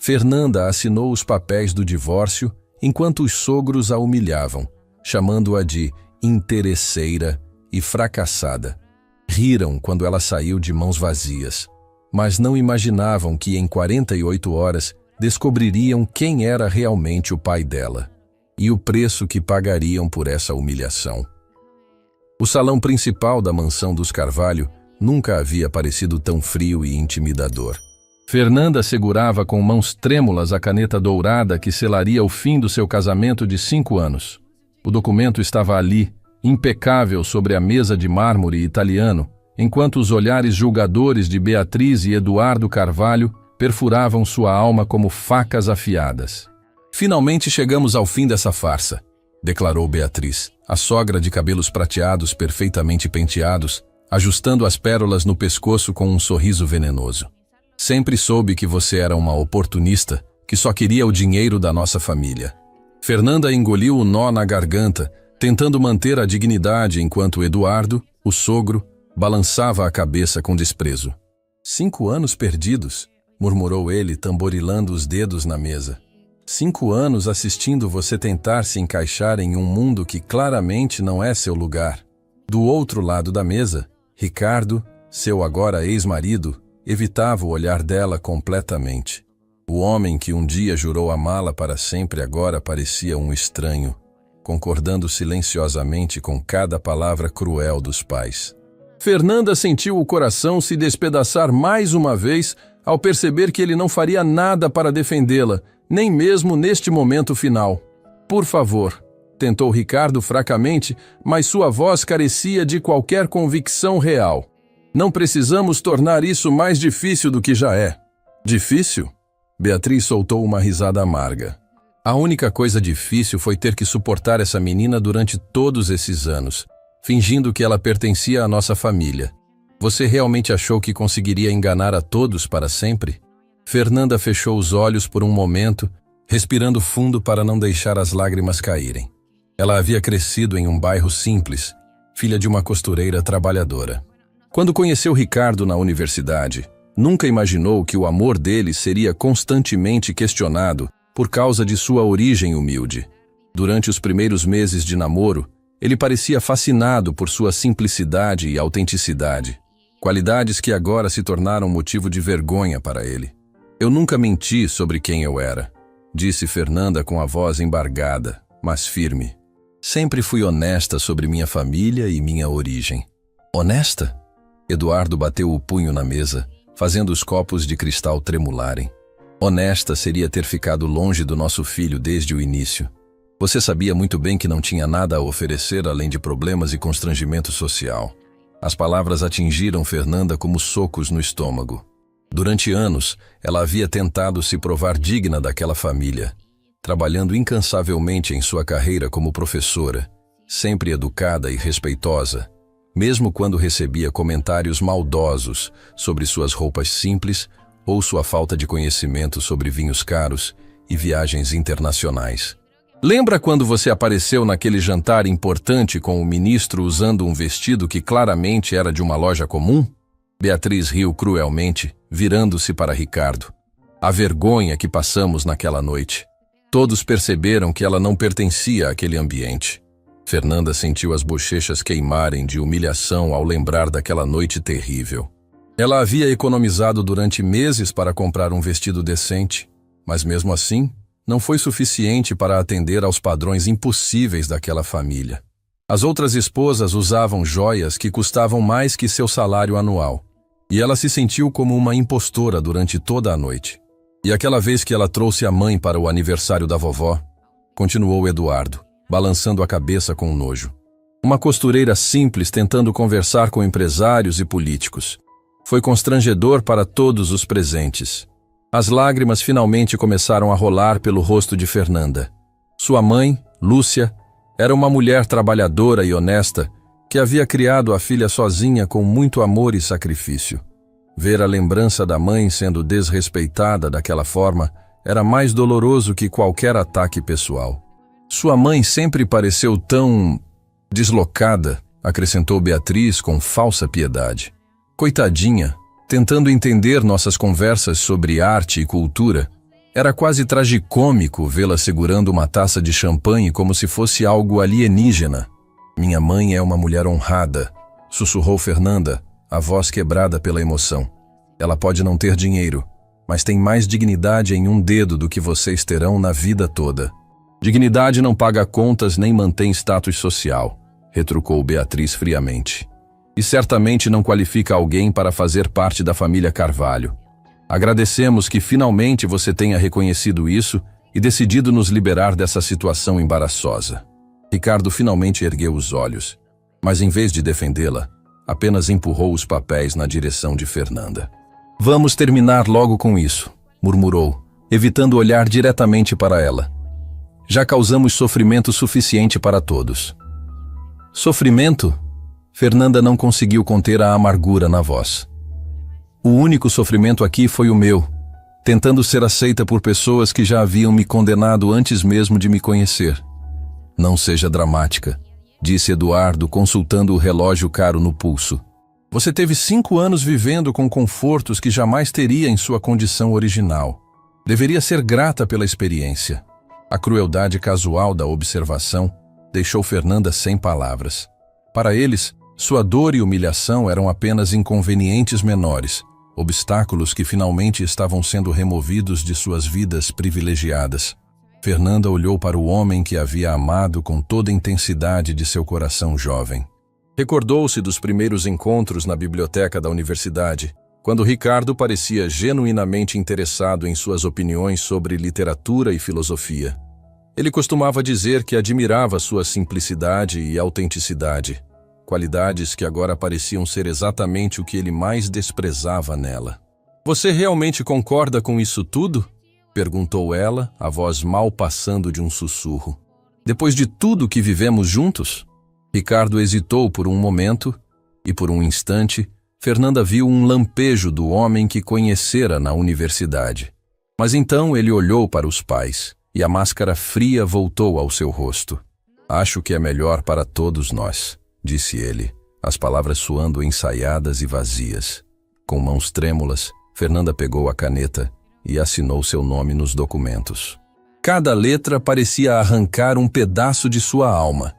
Fernanda assinou os papéis do divórcio enquanto os sogros a humilhavam, chamando-a de interesseira e fracassada. Riram quando ela saiu de mãos vazias, mas não imaginavam que em 48 horas descobririam quem era realmente o pai dela e o preço que pagariam por essa humilhação. O salão principal da mansão dos Carvalho nunca havia parecido tão frio e intimidador. Fernanda segurava com mãos trêmulas a caneta dourada que selaria o fim do seu casamento de 5 anos. O documento estava ali, impecável sobre a mesa de mármore italiano, enquanto os olhares julgadores de Beatriz e Eduardo Carvalho perfuravam sua alma como facas afiadas. Finalmente chegamos ao fim dessa farsa, declarou Beatriz, a sogra de cabelos prateados perfeitamente penteados, ajustando as pérolas no pescoço com um sorriso venenoso. Sempre soube que você era uma oportunista que só queria o dinheiro da nossa família. Fernanda engoliu o nó na garganta, tentando manter a dignidade enquanto Eduardo, o sogro, balançava a cabeça com desprezo. 5 anos perdidos, murmurou ele, tamborilando os dedos na mesa. 5 anos assistindo você tentar se encaixar em um mundo que claramente não é seu lugar. Do outro lado da mesa, Ricardo, seu agora ex-marido, evitava o olhar dela completamente. O homem que um dia jurou amá-la para sempre agora parecia um estranho, concordando silenciosamente com cada palavra cruel dos pais. Fernanda sentiu o coração se despedaçar mais uma vez ao perceber que ele não faria nada para defendê-la, nem mesmo neste momento final. Por favor, tentou Ricardo fracamente, mas sua voz carecia de qualquer convicção real. Não precisamos tornar isso mais difícil do que já é. Difícil? Beatriz soltou uma risada amarga. A única coisa difícil foi ter que suportar essa menina durante todos esses anos, fingindo que ela pertencia à nossa família. Você realmente achou que conseguiria enganar a todos para sempre? Fernanda fechou os olhos por um momento, respirando fundo para não deixar as lágrimas caírem. Ela havia crescido em um bairro simples, filha de uma costureira trabalhadora. Quando conheceu Ricardo na universidade, nunca imaginou que o amor dele seria constantemente questionado por causa de sua origem humilde. Durante os primeiros meses de namoro, ele parecia fascinado por sua simplicidade e autenticidade, qualidades que agora se tornaram motivo de vergonha para ele. Eu nunca menti sobre quem eu era, disse Fernanda com a voz embargada, mas firme. Sempre fui honesta sobre minha família e minha origem. Honesta? Eduardo bateu o punho na mesa, fazendo os copos de cristal tremularem. Honesta seria ter ficado longe do nosso filho desde o início. Você sabia muito bem que não tinha nada a oferecer além de problemas e constrangimento social. As palavras atingiram Fernanda como socos no estômago. Durante anos, ela havia tentado se provar digna daquela família, trabalhando incansavelmente em sua carreira como professora, sempre educada e respeitosa, mesmo quando recebia comentários maldosos sobre suas roupas simples ou sua falta de conhecimento sobre vinhos caros e viagens internacionais. Lembra quando você apareceu naquele jantar importante com o ministro usando um vestido que claramente era de uma loja comum? Beatriz riu cruelmente, virando-se para Ricardo. A vergonha que passamos naquela noite. Todos perceberam que ela não pertencia àquele ambiente. Fernanda sentiu as bochechas queimarem de humilhação ao lembrar daquela noite terrível. Ela havia economizado durante meses para comprar um vestido decente, mas mesmo assim, não foi suficiente para atender aos padrões impossíveis daquela família. As outras esposas usavam joias que custavam mais que seu salário anual, e ela se sentiu como uma impostora durante toda a noite. E aquela vez que ela trouxe a mãe para o aniversário da vovó, continuou Eduardo, balançando a cabeça com nojo. Uma costureira simples tentando conversar com empresários e políticos. Foi constrangedor para todos os presentes. As lágrimas finalmente começaram a rolar pelo rosto de Fernanda. Sua mãe, Lúcia, era uma mulher trabalhadora e honesta que havia criado a filha sozinha com muito amor e sacrifício. Ver a lembrança da mãe sendo desrespeitada daquela forma era mais doloroso que qualquer ataque pessoal. Sua mãe sempre pareceu tão deslocada, acrescentou Beatriz com falsa piedade. Coitadinha, tentando entender nossas conversas sobre arte e cultura, Era quase tragicômico vê-la segurando uma taça de champanhe como se fosse algo alienígena. Minha mãe é uma mulher honrada, sussurrou Fernanda, a voz quebrada pela emoção. Ela pode não ter dinheiro, mas tem mais dignidade em um dedo do que vocês terão na vida toda. Dignidade não paga contas nem mantém status social, retrucou Beatriz friamente. E certamente não qualifica alguém para fazer parte da família Carvalho. Agradecemos que finalmente você tenha reconhecido isso e decidido nos liberar dessa situação embaraçosa. Ricardo finalmente ergueu os olhos, mas em vez de defendê-la, apenas empurrou os papéis na direção de Fernanda. Vamos terminar logo com isso, murmurou, evitando olhar diretamente para ela. Já causamos sofrimento suficiente para todos. Sofrimento? Fernanda não conseguiu conter a amargura na voz. O único sofrimento aqui foi o meu, tentando ser aceita por pessoas que já haviam me condenado antes mesmo de me conhecer. Não seja dramática, disse Eduardo, consultando o relógio caro no pulso. Você teve 5 anos vivendo com confortos que jamais teria em sua condição original. Deveria ser grata pela experiência. A crueldade casual da observação deixou Fernanda sem palavras. Para eles, sua dor e humilhação eram apenas inconvenientes menores, obstáculos que finalmente estavam sendo removidos de suas vidas privilegiadas. Fernanda olhou para o homem que havia amado com toda a intensidade de seu coração jovem. Recordou-se dos primeiros encontros na biblioteca da universidade, quando Ricardo parecia genuinamente interessado em suas opiniões sobre literatura e filosofia. Ele costumava dizer que admirava sua simplicidade e autenticidade, qualidades que agora pareciam ser exatamente o que ele mais desprezava nela. Você realmente concorda com isso tudo? Perguntou ela, a voz mal passando de um sussurro. Depois de tudo que vivemos juntos? Ricardo hesitou por um momento, e por um instante, Fernanda viu um lampejo do homem que conhecera na universidade. Mas então ele olhou para os pais, e a máscara fria voltou ao seu rosto. Acho que é melhor para todos nós, disse ele, as palavras soando ensaiadas e vazias. Com mãos trêmulas, Fernanda pegou a caneta e assinou seu nome nos documentos. Cada letra parecia arrancar um pedaço de sua alma,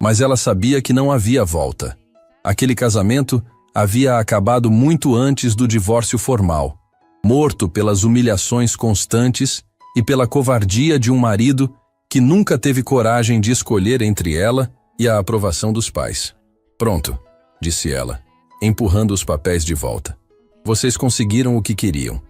mas ela sabia que não havia volta. Aquele casamento havia acabado muito antes do divórcio formal, morto pelas humilhações constantes e pela covardia de um marido que nunca teve coragem de escolher entre ela e a aprovação dos pais. Pronto, disse ela, empurrando os papéis de volta. Vocês conseguiram o que queriam.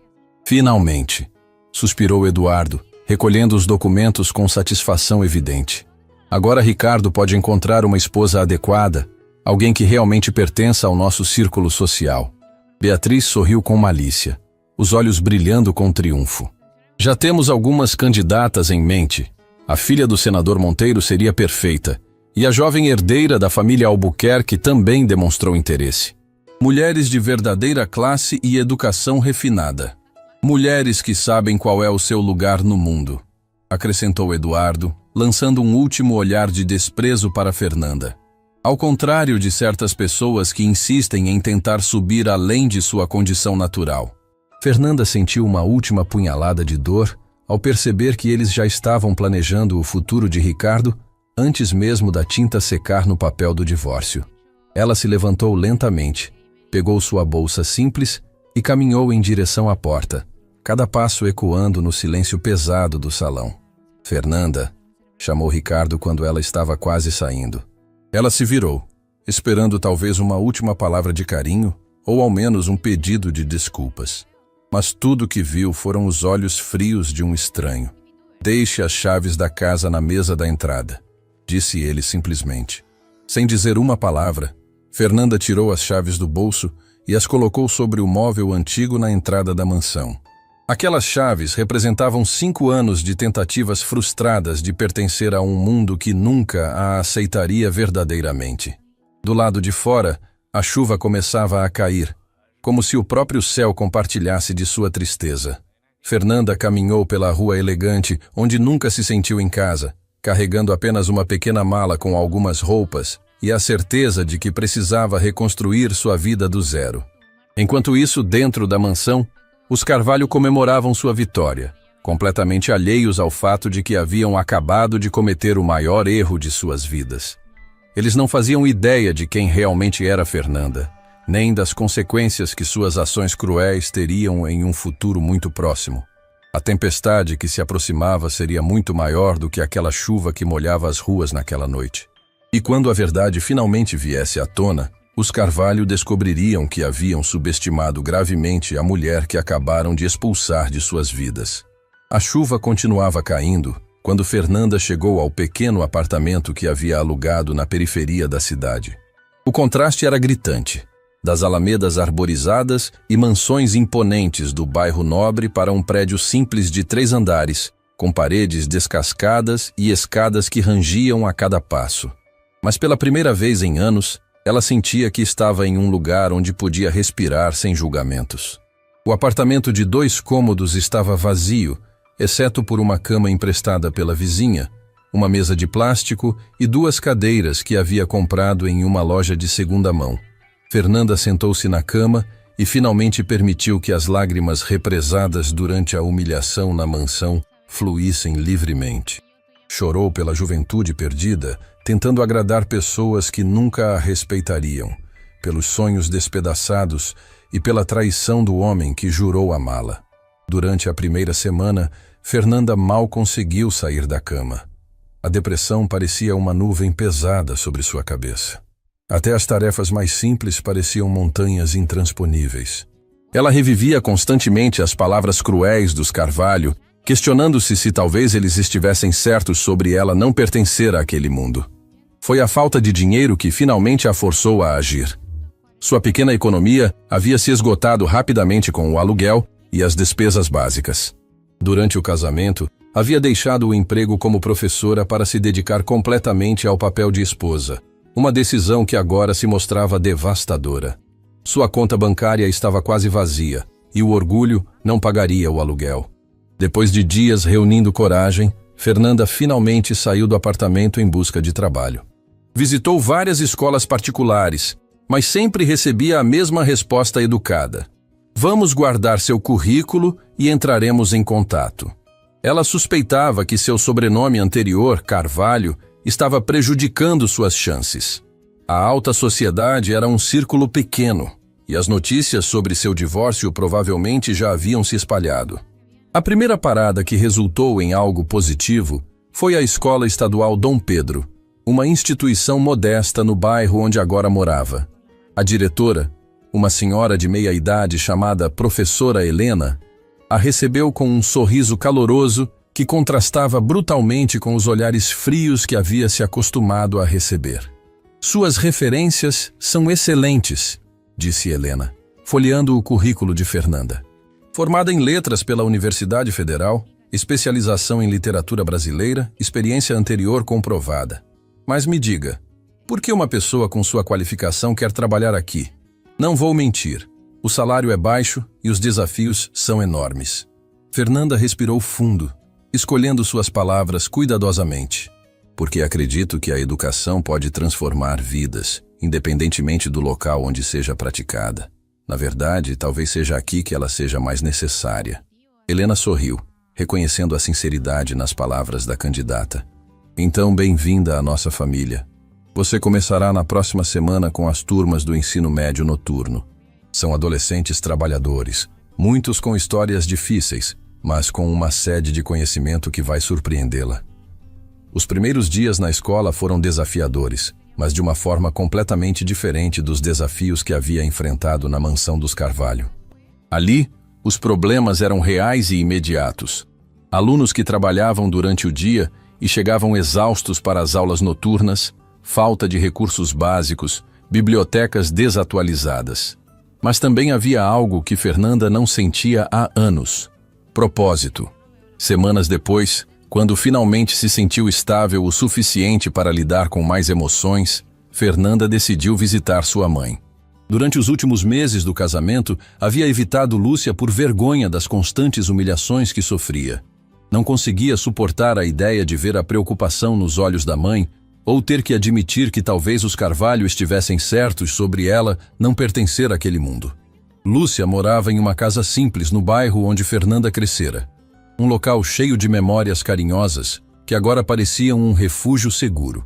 Finalmente, suspirou Eduardo, recolhendo os documentos com satisfação evidente. Agora Ricardo pode encontrar uma esposa adequada, alguém que realmente pertença ao nosso círculo social. Beatriz sorriu com malícia, os olhos brilhando com triunfo. Já temos algumas candidatas em mente. A filha do senador Monteiro seria perfeita, e a jovem herdeira da família Albuquerque também demonstrou interesse. Mulheres de verdadeira classe e educação refinada. Mulheres que sabem qual é o seu lugar no mundo, acrescentou Eduardo, lançando um último olhar de desprezo para Fernanda. Ao contrário de certas pessoas que insistem em tentar subir além de sua condição natural. Fernanda sentiu uma última punhalada de dor ao perceber que eles já estavam planejando o futuro de Ricardo antes mesmo da tinta secar no papel do divórcio. Ela se levantou lentamente, pegou sua bolsa simples e caminhou em direção à porta, cada passo ecoando no silêncio pesado do salão. Fernanda, chamou Ricardo quando ela estava quase saindo. Ela se virou, esperando talvez uma última palavra de carinho ou ao menos um pedido de desculpas. Mas tudo que viu foram os olhos frios de um estranho. Deixe as chaves da casa na mesa da entrada, disse ele simplesmente. Sem dizer uma palavra, Fernanda tirou as chaves do bolso e as colocou sobre o móvel antigo na entrada da mansão. Aquelas chaves representavam 5 anos de tentativas frustradas de pertencer a um mundo que nunca a aceitaria verdadeiramente. Do lado de fora, a chuva começava a cair, como se o próprio céu compartilhasse de sua tristeza. Fernanda caminhou pela rua elegante, onde nunca se sentiu em casa, carregando apenas uma pequena mala com algumas roupas e a certeza de que precisava reconstruir sua vida do zero. Enquanto isso, dentro da mansão, os Carvalho comemoravam sua vitória, completamente alheios ao fato de que haviam acabado de cometer o maior erro de suas vidas. Eles não faziam ideia de quem realmente era Fernanda, nem das consequências que suas ações cruéis teriam em um futuro muito próximo. A tempestade que se aproximava seria muito maior do que aquela chuva que molhava as ruas naquela noite. E quando a verdade finalmente viesse à tona, os Carvalho descobririam que haviam subestimado gravemente a mulher que acabaram de expulsar de suas vidas. A chuva continuava caindo quando Fernanda chegou ao pequeno apartamento que havia alugado na periferia da cidade. O contraste era gritante. Das alamedas arborizadas e mansões imponentes do bairro nobre para um prédio simples de 3 andares, com paredes descascadas e escadas que rangiam a cada passo. Mas pela primeira vez em anos, ela sentia que estava em um lugar onde podia respirar sem julgamentos. O apartamento de 2 cômodos estava vazio, exceto por uma cama emprestada pela vizinha, uma mesa de plástico e 2 cadeiras que havia comprado em uma loja de segunda mão. Fernanda sentou-se na cama e finalmente permitiu que as lágrimas represadas durante a humilhação na mansão fluíssem livremente. Chorou pela juventude perdida, tentando agradar pessoas que nunca a respeitariam, pelos sonhos despedaçados e pela traição do homem que jurou amá-la. Durante a primeira semana, Fernanda mal conseguiu sair da cama. A depressão parecia uma nuvem pesada sobre sua cabeça. Até as tarefas mais simples pareciam montanhas intransponíveis. Ela revivia constantemente as palavras cruéis dos Carvalho, questionando-se se talvez eles estivessem certos sobre ela não pertencer àquele mundo. Foi a falta de dinheiro que finalmente a forçou a agir. Sua pequena economia havia se esgotado rapidamente com o aluguel e as despesas básicas. Durante o casamento, havia deixado o emprego como professora para se dedicar completamente ao papel de esposa. Uma decisão que agora se mostrava devastadora. Sua conta bancária estava quase vazia e o orgulho não pagaria o aluguel. Depois de dias reunindo coragem, Fernanda finalmente saiu do apartamento em busca de trabalho. Visitou várias escolas particulares, mas sempre recebia a mesma resposta educada. Vamos guardar seu currículo e entraremos em contato. Ela suspeitava que seu sobrenome anterior, Carvalho, estava prejudicando suas chances. A alta sociedade era um círculo pequeno, e as notícias sobre seu divórcio provavelmente já haviam se espalhado. A primeira parada que resultou em algo positivo foi a Escola Estadual Dom Pedro, uma instituição modesta no bairro onde agora morava. A diretora, uma senhora de meia-idade chamada Professora Helena, a recebeu com um sorriso caloroso que contrastava brutalmente com os olhares frios que havia se acostumado a receber. Suas referências são excelentes, disse Helena, folheando o currículo de Fernanda. Formada em letras pela Universidade Federal, especialização em literatura brasileira, experiência anterior comprovada. Mas me diga, por que uma pessoa com sua qualificação quer trabalhar aqui? Não vou mentir, o salário é baixo e os desafios são enormes. Fernanda respirou fundo, escolhendo suas palavras cuidadosamente, porque acredito que a educação pode transformar vidas, independentemente do local onde seja praticada. Na verdade, talvez seja aqui que ela seja mais necessária. Helena sorriu, reconhecendo a sinceridade nas palavras da candidata. Então, bem-vinda à nossa família. Você começará na próxima semana com as turmas do ensino médio noturno. São adolescentes trabalhadores, muitos com histórias difíceis, mas com uma sede de conhecimento que vai surpreendê-la. Os primeiros dias na escola foram desafiadores, mas de uma forma completamente diferente dos desafios que havia enfrentado na mansão dos Carvalho. Ali, os problemas eram reais e imediatos. Alunos que trabalhavam durante o dia e chegavam exaustos para as aulas noturnas, falta de recursos básicos, bibliotecas desatualizadas. Mas também havia algo que Fernanda não sentia há anos: propósito. Semanas depois, quando finalmente se sentiu estável o suficiente para lidar com mais emoções, Fernanda decidiu visitar sua mãe. Durante os últimos meses do casamento, havia evitado Lúcia por vergonha das constantes humilhações que sofria. Não conseguia suportar a ideia de ver a preocupação nos olhos da mãe, ou ter que admitir que talvez os Carvalho estivessem certos sobre ela não pertencer àquele mundo. Lúcia morava em uma casa simples no bairro onde Fernanda crescera. um local cheio de memórias carinhosas que agora pareciam um refúgio seguro.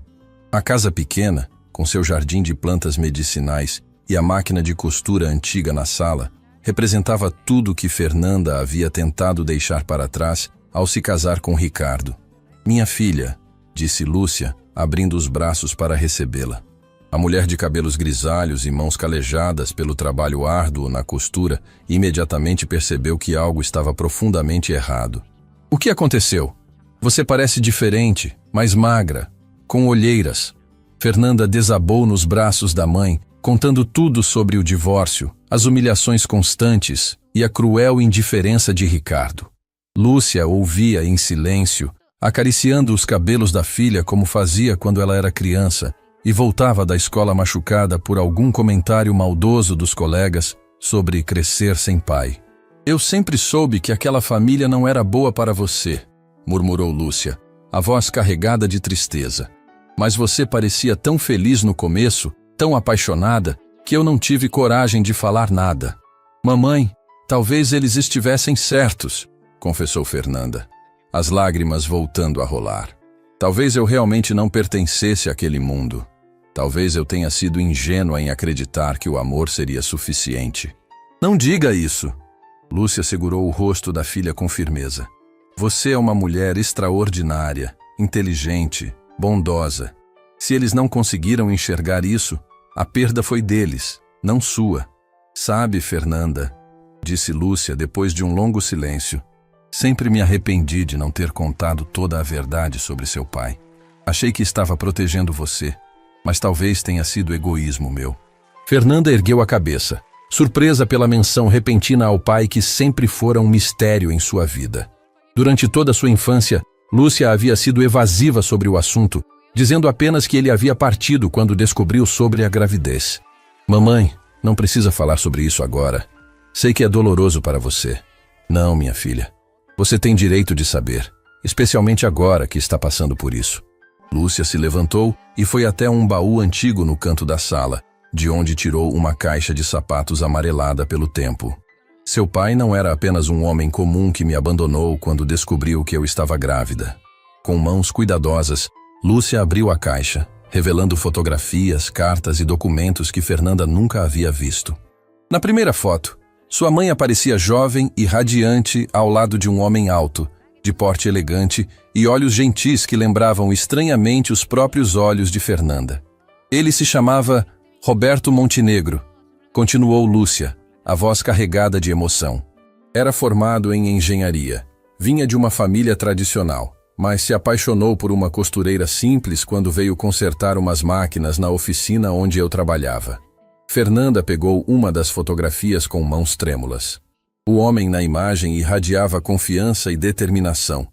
A casa pequena, com seu jardim de plantas medicinais e a máquina de costura antiga na sala, representava tudo que Fernanda havia tentado deixar para trás ao se casar com Ricardo. "Minha filha", disse Lúcia, abrindo os braços para recebê-la. A mulher de cabelos grisalhos e mãos calejadas pelo trabalho árduo na costura imediatamente percebeu que algo estava profundamente errado. "O que aconteceu? Você parece diferente, mais magra, com olheiras." Fernanda desabou nos braços da mãe, contando tudo sobre o divórcio, as humilhações constantes e a cruel indiferença de Ricardo. Lúcia ouvia em silêncio, acariciando os cabelos da filha como fazia quando ela era criança, e voltava da escola machucada por algum comentário maldoso dos colegas sobre crescer sem pai. "Eu sempre soube que aquela família não era boa para você", murmurou Lúcia, a voz carregada de tristeza. "Mas você parecia tão feliz no começo, tão apaixonada, que eu não tive coragem de falar nada." "Mamãe, talvez eles estivessem certos", confessou Fernanda, as lágrimas voltando a rolar. "Talvez eu realmente não pertencesse àquele mundo. Talvez eu tenha sido ingênua em acreditar que o amor seria suficiente." "Não diga isso." Lúcia segurou o rosto da filha com firmeza. "Você é uma mulher extraordinária, inteligente, bondosa. Se eles não conseguiram enxergar isso, a perda foi deles, não sua." "Sabe, Fernanda", disse Lúcia depois de um longo silêncio, "sempre me arrependi de não ter contado toda a verdade sobre seu pai. Achei que estava protegendo você, mas talvez tenha sido egoísmo meu." Fernanda ergueu a cabeça, surpresa pela menção repentina ao pai que sempre fora um mistério em sua vida. Durante toda a sua infância, Lúcia havia sido evasiva sobre o assunto, dizendo apenas que ele havia partido quando descobriu sobre a gravidez. "Mamãe, não precisa falar sobre isso agora. Sei que é doloroso para você." "Não, minha filha. Você tem direito de saber, especialmente agora que está passando por isso." Lúcia se levantou e foi até um baú antigo no canto da sala, de onde tirou uma caixa de sapatos amarelada pelo tempo. "Seu pai não era apenas um homem comum que me abandonou quando descobriu que eu estava grávida." Com mãos cuidadosas, Lúcia abriu a caixa, revelando fotografias, cartas e documentos que Fernanda nunca havia visto. Na primeira foto, sua mãe aparecia jovem e radiante ao lado de um homem alto, de porte elegante e olhos gentis que lembravam estranhamente os próprios olhos de Fernanda. "Ele se chamava Roberto Montenegro", continuou Lúcia, a voz carregada de emoção. "Era formado em engenharia, vinha de uma família tradicional, mas se apaixonou por uma costureira simples quando veio consertar umas máquinas na oficina onde eu trabalhava." Fernanda pegou uma das fotografias com mãos trêmulas. O homem na imagem irradiava confiança e determinação,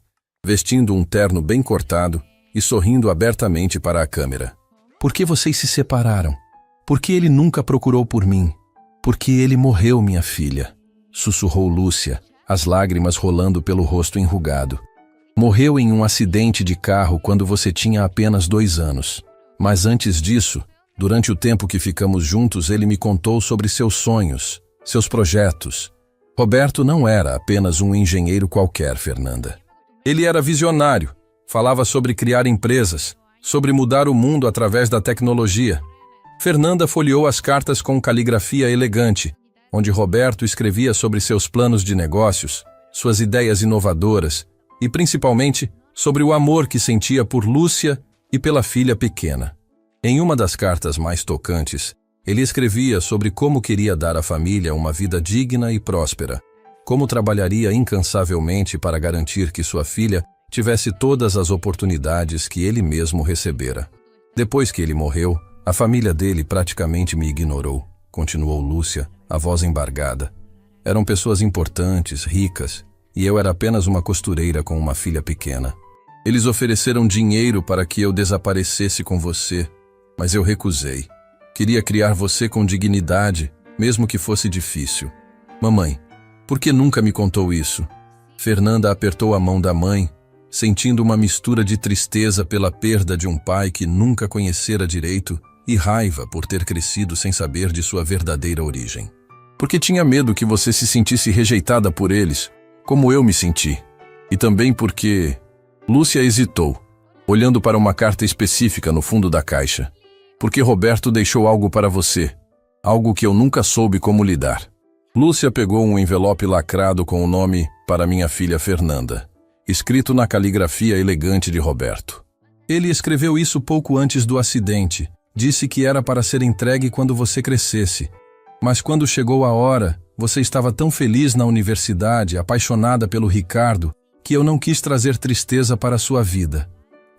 vestindo um terno bem cortado e sorrindo abertamente para a câmera. "Por que vocês se separaram? Por que ele nunca procurou por mim? Porque ele morreu, minha filha", sussurrou Lúcia, as lágrimas rolando pelo rosto enrugado. "Morreu em um acidente de carro quando você tinha apenas 2 anos. Mas antes disso, durante o tempo que ficamos juntos, ele me contou sobre seus sonhos, seus projetos. Roberto não era apenas um engenheiro qualquer, Fernanda. Ele era visionário, falava sobre criar empresas, sobre mudar o mundo através da tecnologia." Fernanda folheou as cartas com caligrafia elegante, onde Roberto escrevia sobre seus planos de negócios, suas ideias inovadoras e, principalmente, sobre o amor que sentia por Lúcia e pela filha pequena. Em uma das cartas mais tocantes, ele escrevia sobre como queria dar à família uma vida digna e próspera, como trabalharia incansavelmente para garantir que sua filha tivesse todas as oportunidades que ele mesmo recebera. "Depois que ele morreu, a família dele praticamente me ignorou", continuou Lúcia, a voz embargada. "Eram pessoas importantes, ricas, e eu era apenas uma costureira com uma filha pequena. Eles ofereceram dinheiro para que eu desaparecesse com você, mas eu recusei. Queria criar você com dignidade, mesmo que fosse difícil. Mamãe, por que nunca me contou isso?" Fernanda apertou a mão da mãe, sentindo uma mistura de tristeza pela perda de um pai que nunca conhecera direito e raiva por ter crescido sem saber de sua verdadeira origem. "Porque tinha medo que você se sentisse rejeitada por eles, como eu me senti. E também porque Lúcia hesitou, olhando para uma carta específica no fundo da caixa. Porque Roberto deixou algo para você, algo que eu nunca soube como lidar. Lúcia pegou um envelope lacrado com o nome para minha filha Fernanda, escrito na caligrafia elegante de Roberto. Ele escreveu isso pouco antes do acidente. Disse que era para ser entregue quando você crescesse. Mas quando chegou a hora, você estava tão feliz na universidade, apaixonada pelo Ricardo, que eu não quis trazer tristeza para a sua vida.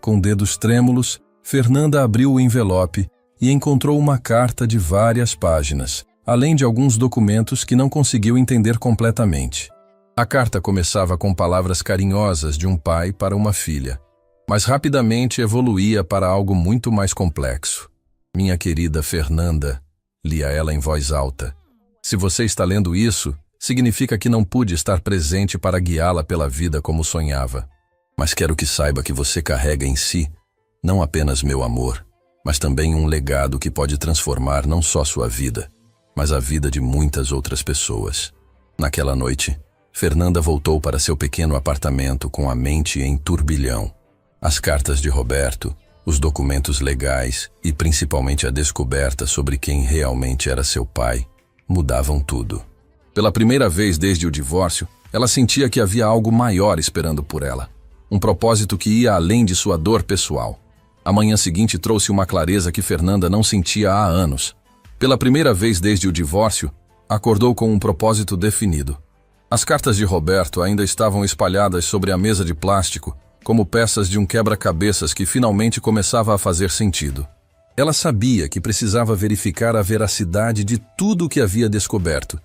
Com dedos trêmulos, Fernanda abriu o envelope e encontrou uma carta de várias páginas, além de alguns documentos que não conseguiu entender completamente. A carta começava com palavras carinhosas de um pai para uma filha, mas rapidamente evoluía para algo muito mais complexo. Minha querida Fernanda, lia ela em voz alta. Se você está lendo isso, significa que não pude estar presente para guiá-la pela vida como sonhava. Mas quero que saiba que você carrega em si, não apenas meu amor, mas também um legado que pode transformar não só sua vida, mas a vida de muitas outras pessoas. Naquela noite, Fernanda voltou para seu pequeno apartamento com a mente em turbilhão. As cartas de Roberto, os documentos legais e principalmente a descoberta sobre quem realmente era seu pai, mudavam tudo. Pela primeira vez desde o divórcio, ela sentia que havia algo maior esperando por ela. Um propósito que ia além de sua dor pessoal. A manhã seguinte trouxe uma clareza que Fernanda não sentia há anos. Pela primeira vez desde o divórcio, acordou com um propósito definido. As cartas de Roberto ainda estavam espalhadas sobre a mesa de plástico, como peças de um quebra-cabeças que finalmente começava a fazer sentido. Ela sabia que precisava verificar a veracidade de tudo o que havia descoberto,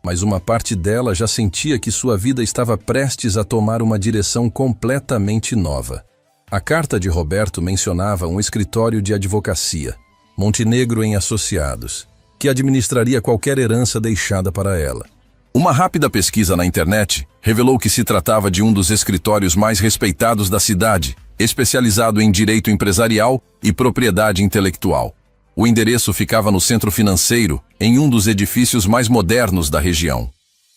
mas uma parte dela já sentia que sua vida estava prestes a tomar uma direção completamente nova. A carta de Roberto mencionava um escritório de advocacia, Montenegro em Associados, que administraria qualquer herança deixada para ela. Uma rápida pesquisa na internet revelou que se tratava de um dos escritórios mais respeitados da cidade, especializado em direito empresarial e propriedade intelectual. O endereço ficava no centro financeiro, em um dos edifícios mais modernos da região.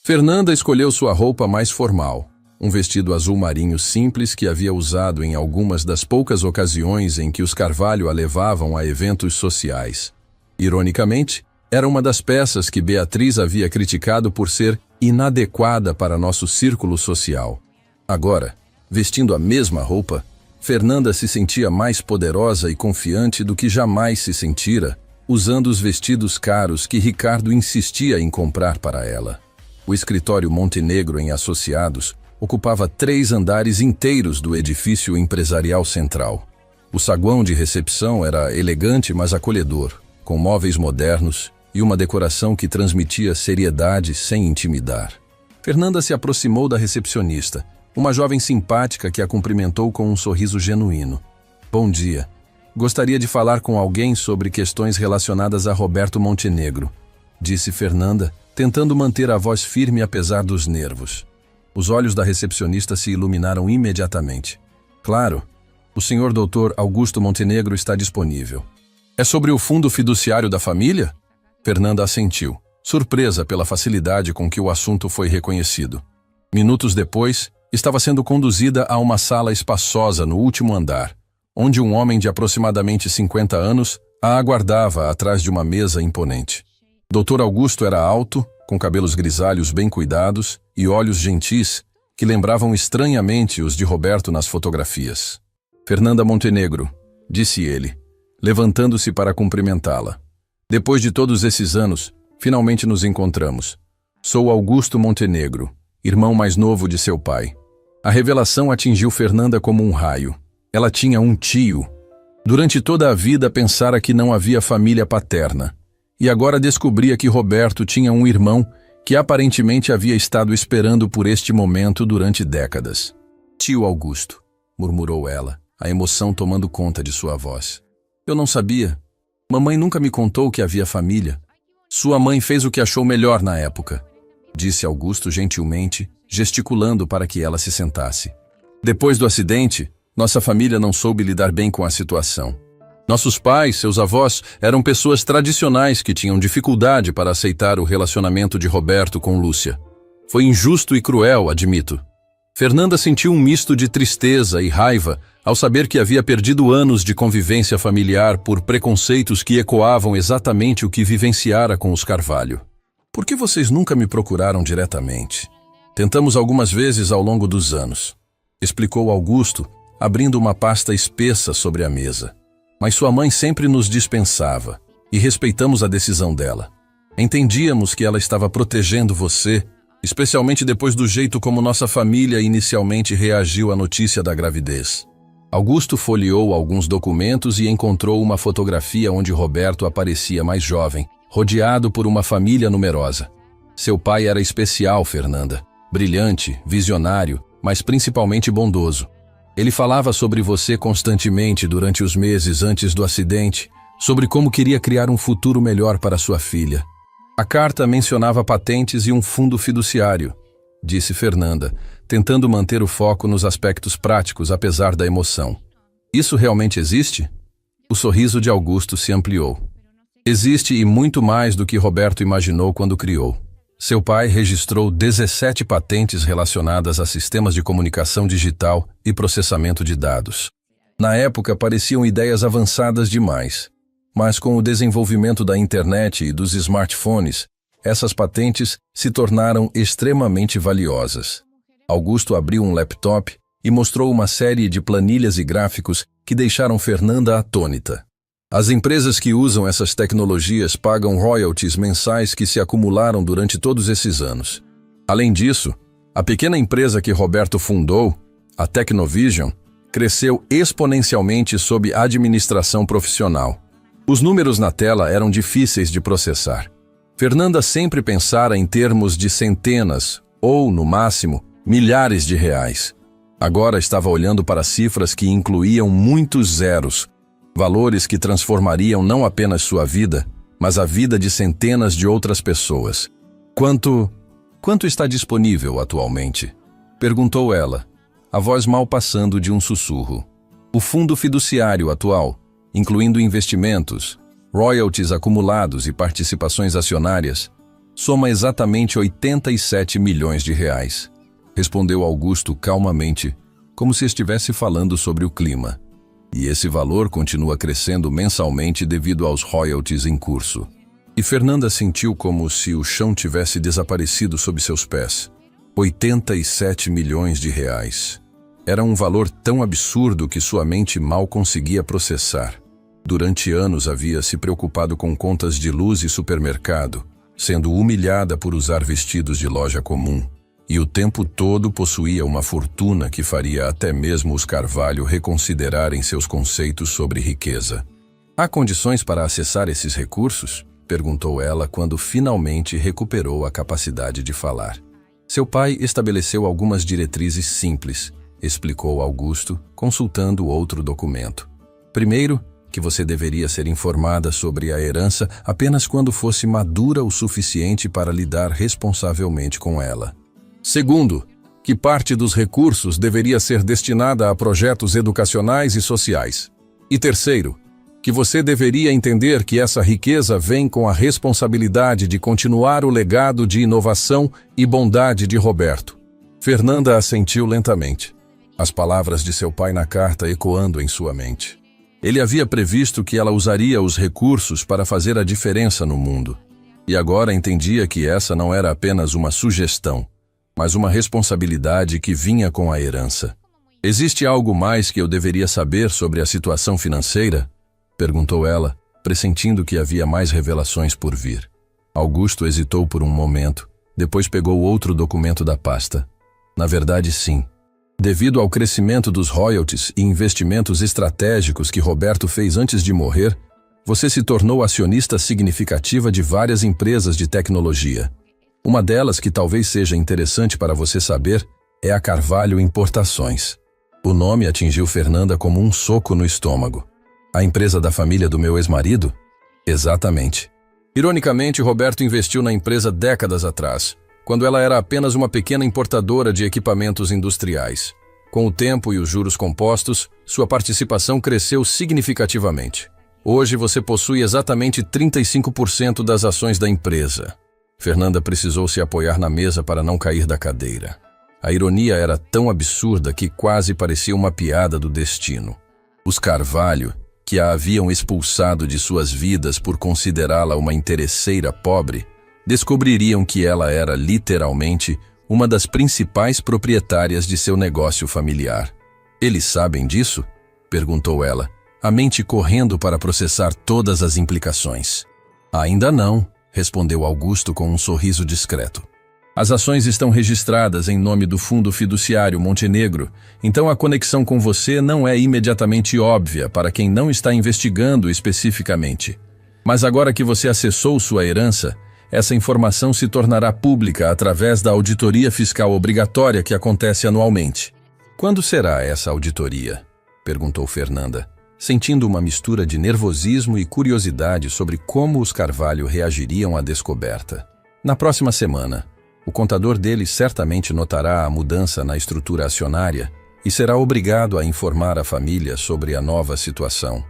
Fernanda escolheu sua roupa mais formal, um vestido azul marinho simples que havia usado em algumas das poucas ocasiões em que os Carvalho a levavam a eventos sociais. Ironicamente, era uma das peças que Beatriz havia criticado por ser inadequada para nosso círculo social. Agora, vestindo a mesma roupa, Fernanda se sentia mais poderosa e confiante do que jamais se sentira, usando os vestidos caros que Ricardo insistia em comprar para ela. O escritório Montenegro em Associados ocupava 3 andares inteiros do edifício empresarial central. O saguão de recepção era elegante, mas acolhedor, com móveis modernos e uma decoração que transmitia seriedade sem intimidar. Fernanda se aproximou da recepcionista, uma jovem simpática que a cumprimentou com um sorriso genuíno. Bom dia. Gostaria de falar com alguém sobre questões relacionadas a Roberto Montenegro, disse Fernanda, tentando manter a voz firme apesar dos nervos. Os olhos da recepcionista se iluminaram imediatamente. Claro, o senhor Dr. Augusto Montenegro está disponível. É sobre o fundo fiduciário da família? Fernanda assentiu, surpresa pela facilidade com que o assunto foi reconhecido. Minutos depois, estava sendo conduzida a uma sala espaçosa no último andar, onde um homem de aproximadamente 50 anos a aguardava atrás de uma mesa imponente. Dr. Augusto era alto, com cabelos grisalhos bem cuidados e olhos gentis que lembravam estranhamente os de Roberto nas fotografias. Fernanda Montenegro, disse ele, levantando-se para cumprimentá-la. Depois de todos esses anos, finalmente nos encontramos. Sou Augusto Montenegro, irmão mais novo de seu pai. A revelação atingiu Fernanda como um raio. Ela tinha um tio. Durante toda a vida pensara que não havia família paterna. E agora descobria que Roberto tinha um irmão que aparentemente havia estado esperando por este momento durante décadas. Tio Augusto, murmurou ela, a emoção tomando conta de sua voz. Eu não sabia. Mamãe nunca me contou que havia família. Sua mãe fez o que achou melhor na época, disse Augusto gentilmente, gesticulando para que ela se sentasse. Depois do acidente, nossa família não soube lidar bem com a situação. Nossos pais, seus avós, eram pessoas tradicionais que tinham dificuldade para aceitar o relacionamento de Roberto com Lúcia. Foi injusto e cruel, admito. Fernanda sentiu um misto de tristeza e raiva ao saber que havia perdido anos de convivência familiar por preconceitos que ecoavam exatamente o que vivenciara com os Carvalho. Por que vocês nunca me procuraram diretamente? Tentamos algumas vezes ao longo dos anos, explicou Augusto, abrindo uma pasta espessa sobre a mesa. Mas sua mãe sempre nos dispensava, e respeitamos a decisão dela. Entendíamos que ela estava protegendo você, especialmente depois do jeito como nossa família inicialmente reagiu à notícia da gravidez. Augusto folheou alguns documentos e encontrou uma fotografia onde Roberto aparecia mais jovem, rodeado por uma família numerosa. Seu pai era especial, Fernanda. Brilhante, visionário, mas principalmente bondoso. Ele falava sobre você constantemente durante os meses antes do acidente, sobre como queria criar um futuro melhor para sua filha. A carta mencionava patentes e um fundo fiduciário, disse Fernanda, tentando manter o foco nos aspectos práticos apesar da emoção. Isso realmente existe? O sorriso de Augusto se ampliou. Existe e muito mais do que Roberto imaginou quando criou. Seu pai registrou 17 patentes relacionadas a sistemas de comunicação digital e processamento de dados. Na época pareciam ideias avançadas demais, mas com o desenvolvimento da internet e dos smartphones, essas patentes se tornaram extremamente valiosas. Augusto abriu um laptop e mostrou uma série de planilhas e gráficos que deixaram Fernanda atônita. As empresas que usam essas tecnologias pagam royalties mensais que se acumularam durante todos esses anos. Além disso, a pequena empresa que Roberto fundou, a Tecnovision, cresceu exponencialmente sob administração profissional. Os números na tela eram difíceis de processar. Fernanda sempre pensara em termos de centenas, ou, no máximo, milhares de reais. Agora estava olhando para cifras que incluíam muitos zeros, valores que transformariam não apenas sua vida, mas a vida de centenas de outras pessoas. Quanto está disponível atualmente? Perguntou ela, a voz mal passando de um sussurro. O fundo fiduciário atual, incluindo investimentos, royalties acumulados e participações acionárias, soma exatamente 87 milhões de reais, respondeu Augusto calmamente, como se estivesse falando sobre o clima. E esse valor continua crescendo mensalmente devido aos royalties em curso. E Fernanda sentiu como se o chão tivesse desaparecido sob seus pés. 87 milhões de reais. Era um valor tão absurdo que sua mente mal conseguia processar. Durante anos havia se preocupado com contas de luz e supermercado, sendo humilhada por usar vestidos de loja comum. E o tempo todo possuía uma fortuna que faria até mesmo os Carvalho reconsiderarem seus conceitos sobre riqueza. Há condições para acessar esses recursos? Perguntou ela quando finalmente recuperou a capacidade de falar. Seu pai estabeleceu algumas diretrizes simples, explicou Augusto, consultando outro documento. Primeiro, que você deveria ser informada sobre a herança apenas quando fosse madura o suficiente para lidar responsavelmente com ela. Segundo, que parte dos recursos deveria ser destinada a projetos educacionais e sociais. E terceiro, que você deveria entender que essa riqueza vem com a responsabilidade de continuar o legado de inovação e bondade de Roberto. Fernanda assentiu lentamente, as palavras de seu pai na carta ecoando em sua mente. Ele havia previsto que ela usaria os recursos para fazer a diferença no mundo. E agora entendia que essa não era apenas uma sugestão, mas uma responsabilidade que vinha com a herança. Existe algo mais que eu deveria saber sobre a situação financeira? Perguntou ela, pressentindo que havia mais revelações por vir. Augusto hesitou por um momento, depois pegou outro documento da pasta. Na verdade, sim. Devido ao crescimento dos royalties e investimentos estratégicos que Roberto fez antes de morrer, você se tornou acionista significativa de várias empresas de tecnologia. Uma delas que talvez seja interessante para você saber é a Carvalho Importações. O nome atingiu Fernanda como um soco no estômago. A empresa da família do meu ex-marido? Exatamente. Ironicamente, Roberto investiu na empresa décadas atrás, quando ela era apenas uma pequena importadora de equipamentos industriais. Com o tempo e os juros compostos, sua participação cresceu significativamente. Hoje você possui exatamente 35% das ações da empresa. Fernanda precisou se apoiar na mesa para não cair da cadeira. A ironia era tão absurda que quase parecia uma piada do destino. Os Carvalho, que a haviam expulsado de suas vidas por considerá-la uma interesseira pobre, descobririam que ela era literalmente uma das principais proprietárias de seu negócio familiar. "Eles sabem disso?" perguntou ela, a mente correndo para processar todas as implicações. "Ainda não", respondeu Augusto com um sorriso discreto. "As ações estão registradas em nome do Fundo Fiduciário Montenegro, então a conexão com você não é imediatamente óbvia para quem não está investigando especificamente. Mas agora que você acessou sua herança, essa informação se tornará pública através da auditoria fiscal obrigatória que acontece anualmente." "Quando será essa auditoria?" perguntou Fernanda, sentindo uma mistura de nervosismo e curiosidade sobre como os Carvalho reagiriam à descoberta. "Na próxima semana. O contador dele certamente notará a mudança na estrutura acionária e será obrigado a informar a família sobre a nova situação",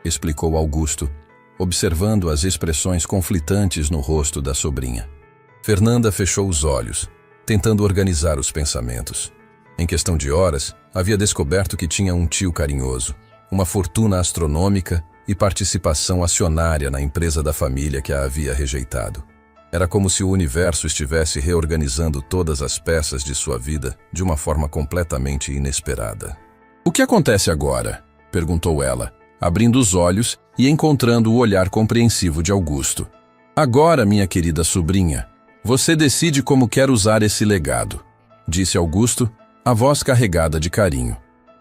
explicou Augusto, observando as expressões conflitantes no rosto da sobrinha. Fernanda fechou os olhos, tentando organizar os pensamentos. Em questão de horas, havia descoberto que tinha um tio carinhoso, uma fortuna astronômica e participação acionária na empresa da família que a havia rejeitado. Era como se o universo estivesse reorganizando todas as peças de sua vida de uma forma completamente inesperada. "O que acontece agora?" perguntou ela, abrindo os olhos e encontrando o olhar compreensivo de Augusto. "Agora, minha querida sobrinha, você decide como quer usar esse legado", disse Augusto, a voz carregada de carinho.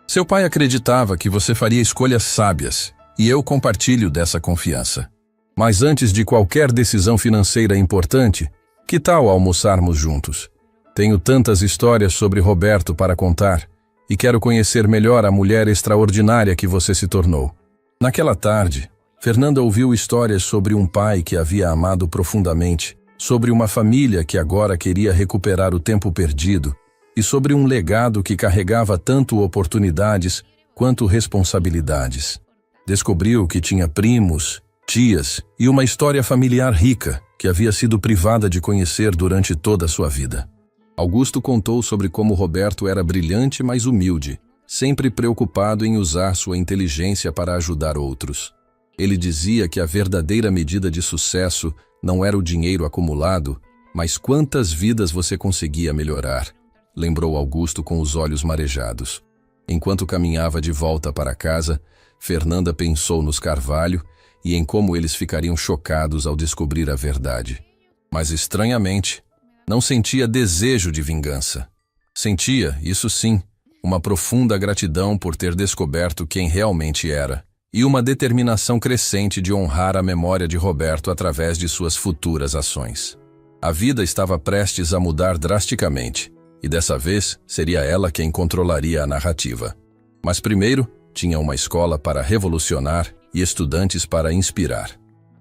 "Seu pai acreditava que você faria escolhas sábias, e eu compartilho dessa confiança. Mas antes de qualquer decisão financeira importante, que tal almoçarmos juntos? Tenho tantas histórias sobre Roberto para contar, e quero conhecer melhor a mulher extraordinária que você se tornou." Naquela tarde, Fernanda ouviu histórias sobre um pai que havia amado profundamente, sobre uma família que agora queria recuperar o tempo perdido, e sobre um legado que carregava tanto oportunidades quanto responsabilidades. Descobriu que tinha primos, tias e uma história familiar rica que havia sido privada de conhecer durante toda a sua vida. Augusto contou sobre como Roberto era brilhante, mas humilde, sempre preocupado em usar sua inteligência para ajudar outros. Ele dizia que a verdadeira medida de sucesso não era o dinheiro acumulado, mas quantas vidas você conseguia melhorar, lembrou Augusto com os olhos marejados. Enquanto caminhava de volta para casa, Fernanda pensou nos Carvalho e em como eles ficariam chocados ao descobrir a verdade. Mas, estranhamente, não sentia desejo de vingança. Sentia, isso sim, uma profunda gratidão por ter descoberto quem realmente era, e uma determinação crescente de honrar a memória de Roberto através de suas futuras ações. A vida estava prestes a mudar drasticamente, e dessa vez seria ela quem controlaria a narrativa. Mas primeiro, tinha uma escola para revolucionar e estudantes para inspirar.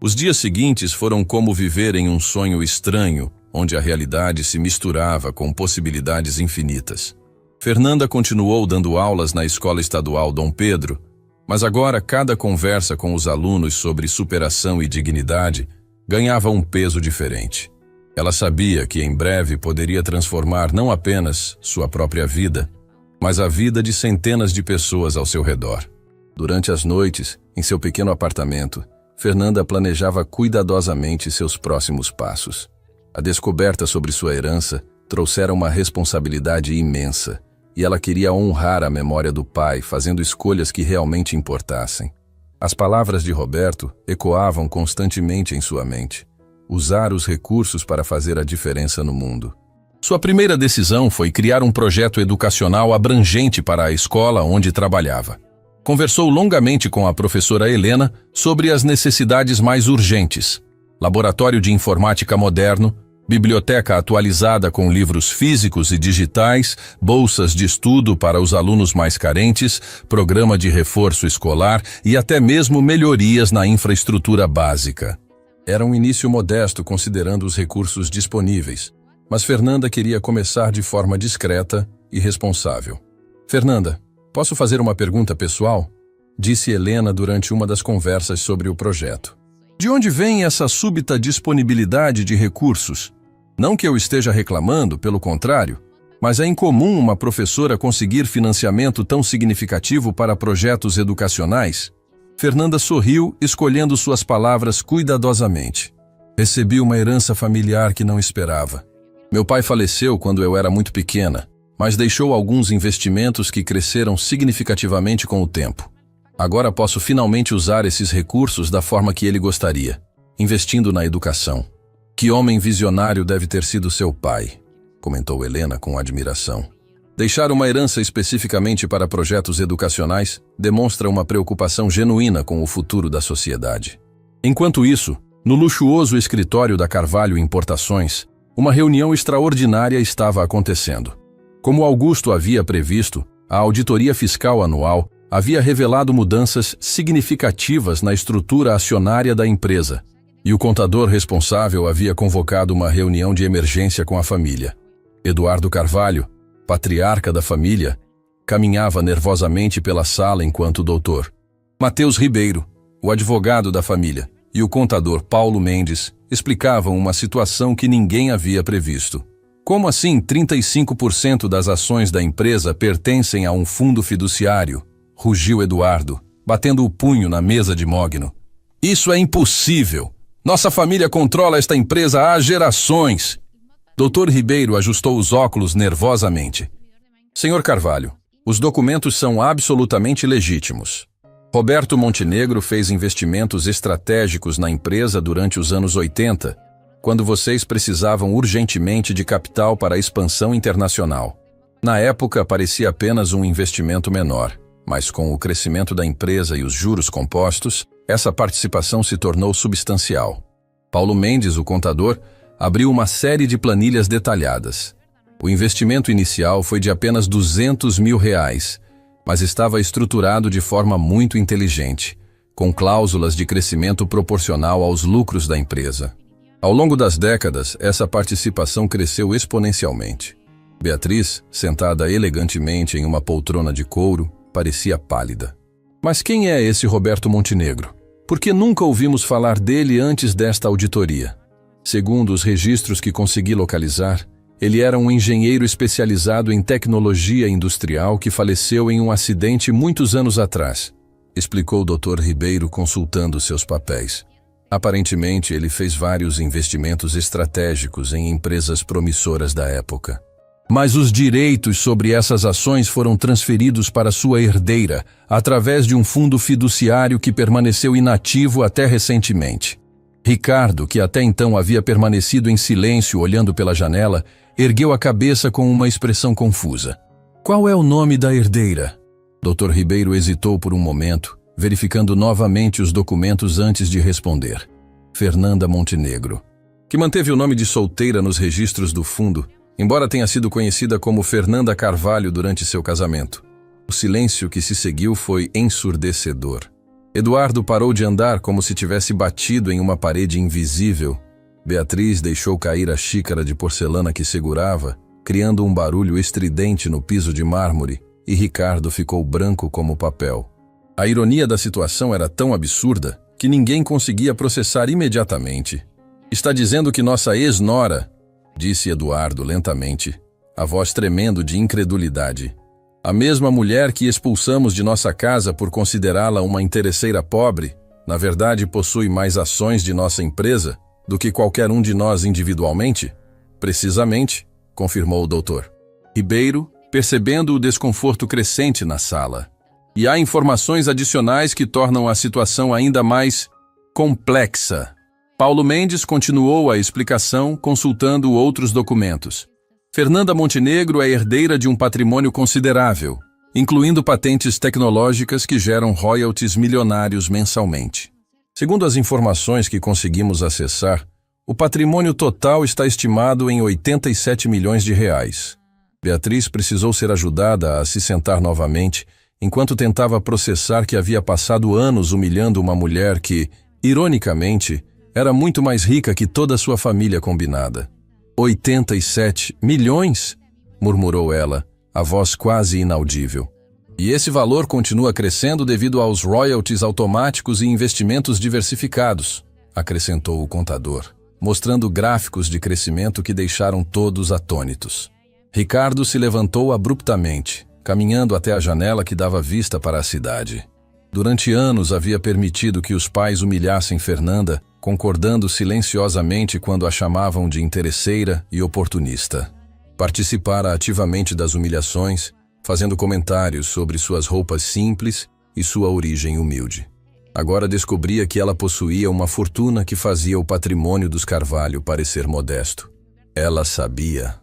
Os dias seguintes foram como viver em um sonho estranho, onde a realidade se misturava com possibilidades infinitas. Fernanda continuou dando aulas na Escola Estadual Dom Pedro, mas agora cada conversa com os alunos sobre superação e dignidade ganhava um peso diferente. Ela sabia que em breve poderia transformar não apenas sua própria vida, mas a vida de centenas de pessoas ao seu redor. Durante as noites, em seu pequeno apartamento, Fernanda planejava cuidadosamente seus próximos passos. A descoberta sobre sua herança trouxera uma responsabilidade imensa, e ela queria honrar a memória do pai, fazendo escolhas que realmente importassem. As palavras de Roberto ecoavam constantemente em sua mente. Usar os recursos para fazer a diferença no mundo. Sua primeira decisão foi criar um projeto educacional abrangente para a escola onde trabalhava. Conversou longamente com a professora Helena sobre as necessidades mais urgentes: laboratório de informática moderno, biblioteca atualizada com livros físicos e digitais, bolsas de estudo para os alunos mais carentes, programa de reforço escolar e até mesmo melhorias na infraestrutura básica. Era um início modesto considerando os recursos disponíveis, mas Fernanda queria começar de forma discreta e responsável. "Fernanda, posso fazer uma pergunta pessoal?" disse Helena durante uma das conversas sobre o projeto. "De onde vem essa súbita disponibilidade de recursos? Não que eu esteja reclamando, pelo contrário, Mas é incomum uma professora conseguir financiamento tão significativo para projetos educacionais? Fernanda sorriu, escolhendo suas palavras cuidadosamente. Recebi uma herança familiar que não esperava. Meu pai faleceu quando eu era muito pequena, mas deixou alguns investimentos que cresceram significativamente com o tempo. Agora posso finalmente usar esses recursos da forma que ele gostaria, investindo na educação. Que homem visionário deve ter sido seu pai, comentou Helena com admiração. Deixar uma herança especificamente para projetos educacionais demonstra uma preocupação genuína com o futuro da sociedade. Enquanto isso, no luxuoso escritório da Carvalho Importações, uma reunião extraordinária estava acontecendo. Como Augusto havia previsto, a auditoria fiscal anual havia revelado mudanças significativas na estrutura acionária da empresa, e o contador responsável havia convocado uma reunião de emergência com a família. Eduardo Carvalho, patriarca da família, caminhava nervosamente pela sala enquanto o doutor Mateus Ribeiro, o advogado da família, e o contador Paulo Mendes explicavam uma situação que ninguém havia previsto. Como assim 35% das ações da empresa pertencem a um fundo fiduciário? Rugiu Eduardo, batendo o punho na mesa de mogno. Isso é impossível! Nossa família controla esta empresa há gerações! Dr. Ribeiro ajustou os óculos nervosamente. Senhor Carvalho, os documentos são absolutamente legítimos. Roberto Montenegro fez investimentos estratégicos na empresa durante os anos 80, quando vocês precisavam urgentemente de capital para a expansão internacional. Na época, parecia apenas um investimento menor, mas com o crescimento da empresa e os juros compostos, essa participação se tornou substancial. Paulo Mendes, o contador, abriu uma série de planilhas detalhadas. O investimento inicial foi de apenas R$200 mil, mas estava estruturado de forma muito inteligente, com cláusulas de crescimento proporcional aos lucros da empresa. Ao longo das décadas, essa participação cresceu exponencialmente. Beatriz, sentada elegantemente em uma poltrona de couro, parecia pálida. Mas quem é esse Roberto Montenegro? Por que nunca ouvimos falar dele antes desta auditoria? Segundo os registros que consegui localizar, ele era um engenheiro especializado em tecnologia industrial que faleceu em um acidente muitos anos atrás, explicou o Dr. Ribeiro consultando seus papéis. Aparentemente, ele fez vários investimentos estratégicos em empresas promissoras da época. Mas os direitos sobre essas ações foram transferidos para sua herdeira, através de um fundo fiduciário que permaneceu inativo até recentemente. Ricardo, que até então havia permanecido em silêncio olhando pela janela, ergueu a cabeça com uma expressão confusa. Qual é o nome da herdeira? Dr. Ribeiro hesitou por um momento, verificando novamente os documentos antes de responder. Fernanda Montenegro, que manteve o nome de solteira nos registros do fundo, embora tenha sido conhecida como Fernanda Carvalho durante seu casamento. O silêncio que se seguiu foi ensurdecedor. Eduardo parou de andar como se tivesse batido em uma parede invisível. Beatriz deixou cair a xícara de porcelana que segurava, criando um barulho estridente no piso de mármore, e Ricardo ficou branco como papel. A ironia da situação era tão absurda que ninguém conseguia processar imediatamente. Está dizendo que nossa ex-nora, disse Eduardo lentamente, a voz tremendo de incredulidade. A mesma mulher que expulsamos de nossa casa por considerá-la uma interesseira pobre, na verdade possui mais ações de nossa empresa do que qualquer um de nós individualmente? Precisamente, confirmou o doutor Ribeiro, percebendo o desconforto crescente na sala. E há informações adicionais que tornam a situação ainda mais complexa. Paulo Mendes continuou a explicação, consultando outros documentos. Fernanda Montenegro é herdeira de um patrimônio considerável, incluindo patentes tecnológicas que geram royalties milionários mensalmente. Segundo as informações que conseguimos acessar, o patrimônio total está estimado em R$87 milhões. Beatriz precisou ser ajudada a se sentar novamente, enquanto tentava processar que havia passado anos humilhando uma mulher que, ironicamente, era muito mais rica que toda a sua família combinada. 87 milhões? Murmurou ela, a voz quase inaudível. E esse valor continua crescendo devido aos royalties automáticos e investimentos diversificados, acrescentou o contador, mostrando gráficos de crescimento que deixaram todos atônitos. Ricardo se levantou abruptamente, caminhando até a janela que dava vista para a cidade. Durante anos havia permitido que os pais humilhassem Fernanda, concordando silenciosamente quando a chamavam de interesseira e oportunista. Participara ativamente das humilhações, fazendo comentários sobre suas roupas simples e sua origem humilde. Agora descobria que ela possuía uma fortuna que fazia o patrimônio dos Carvalho parecer modesto. Ela sabia?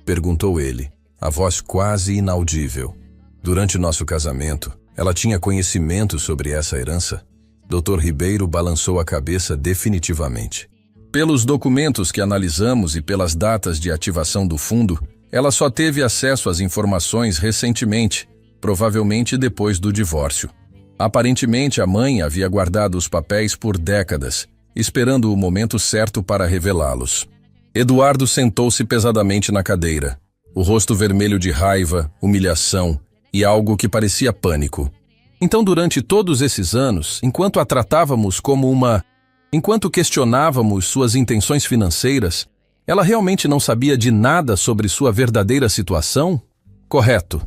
Perguntou ele, a voz quase inaudível. Durante nosso casamento, ela tinha conhecimento sobre essa herança? Dr. Ribeiro balançou a cabeça definitivamente. Pelos documentos que analisamos e pelas datas de ativação do fundo, ela só teve acesso às informações recentemente, provavelmente depois do divórcio. Aparentemente, a mãe havia guardado os papéis por décadas, esperando o momento certo para revelá-los. Eduardo sentou-se pesadamente na cadeira, o rosto vermelho de raiva, humilhação e algo que parecia pânico. Então, durante todos esses anos, enquanto a tratávamos como enquanto questionávamos suas intenções financeiras, ela realmente não sabia de nada sobre sua verdadeira situação? Correto.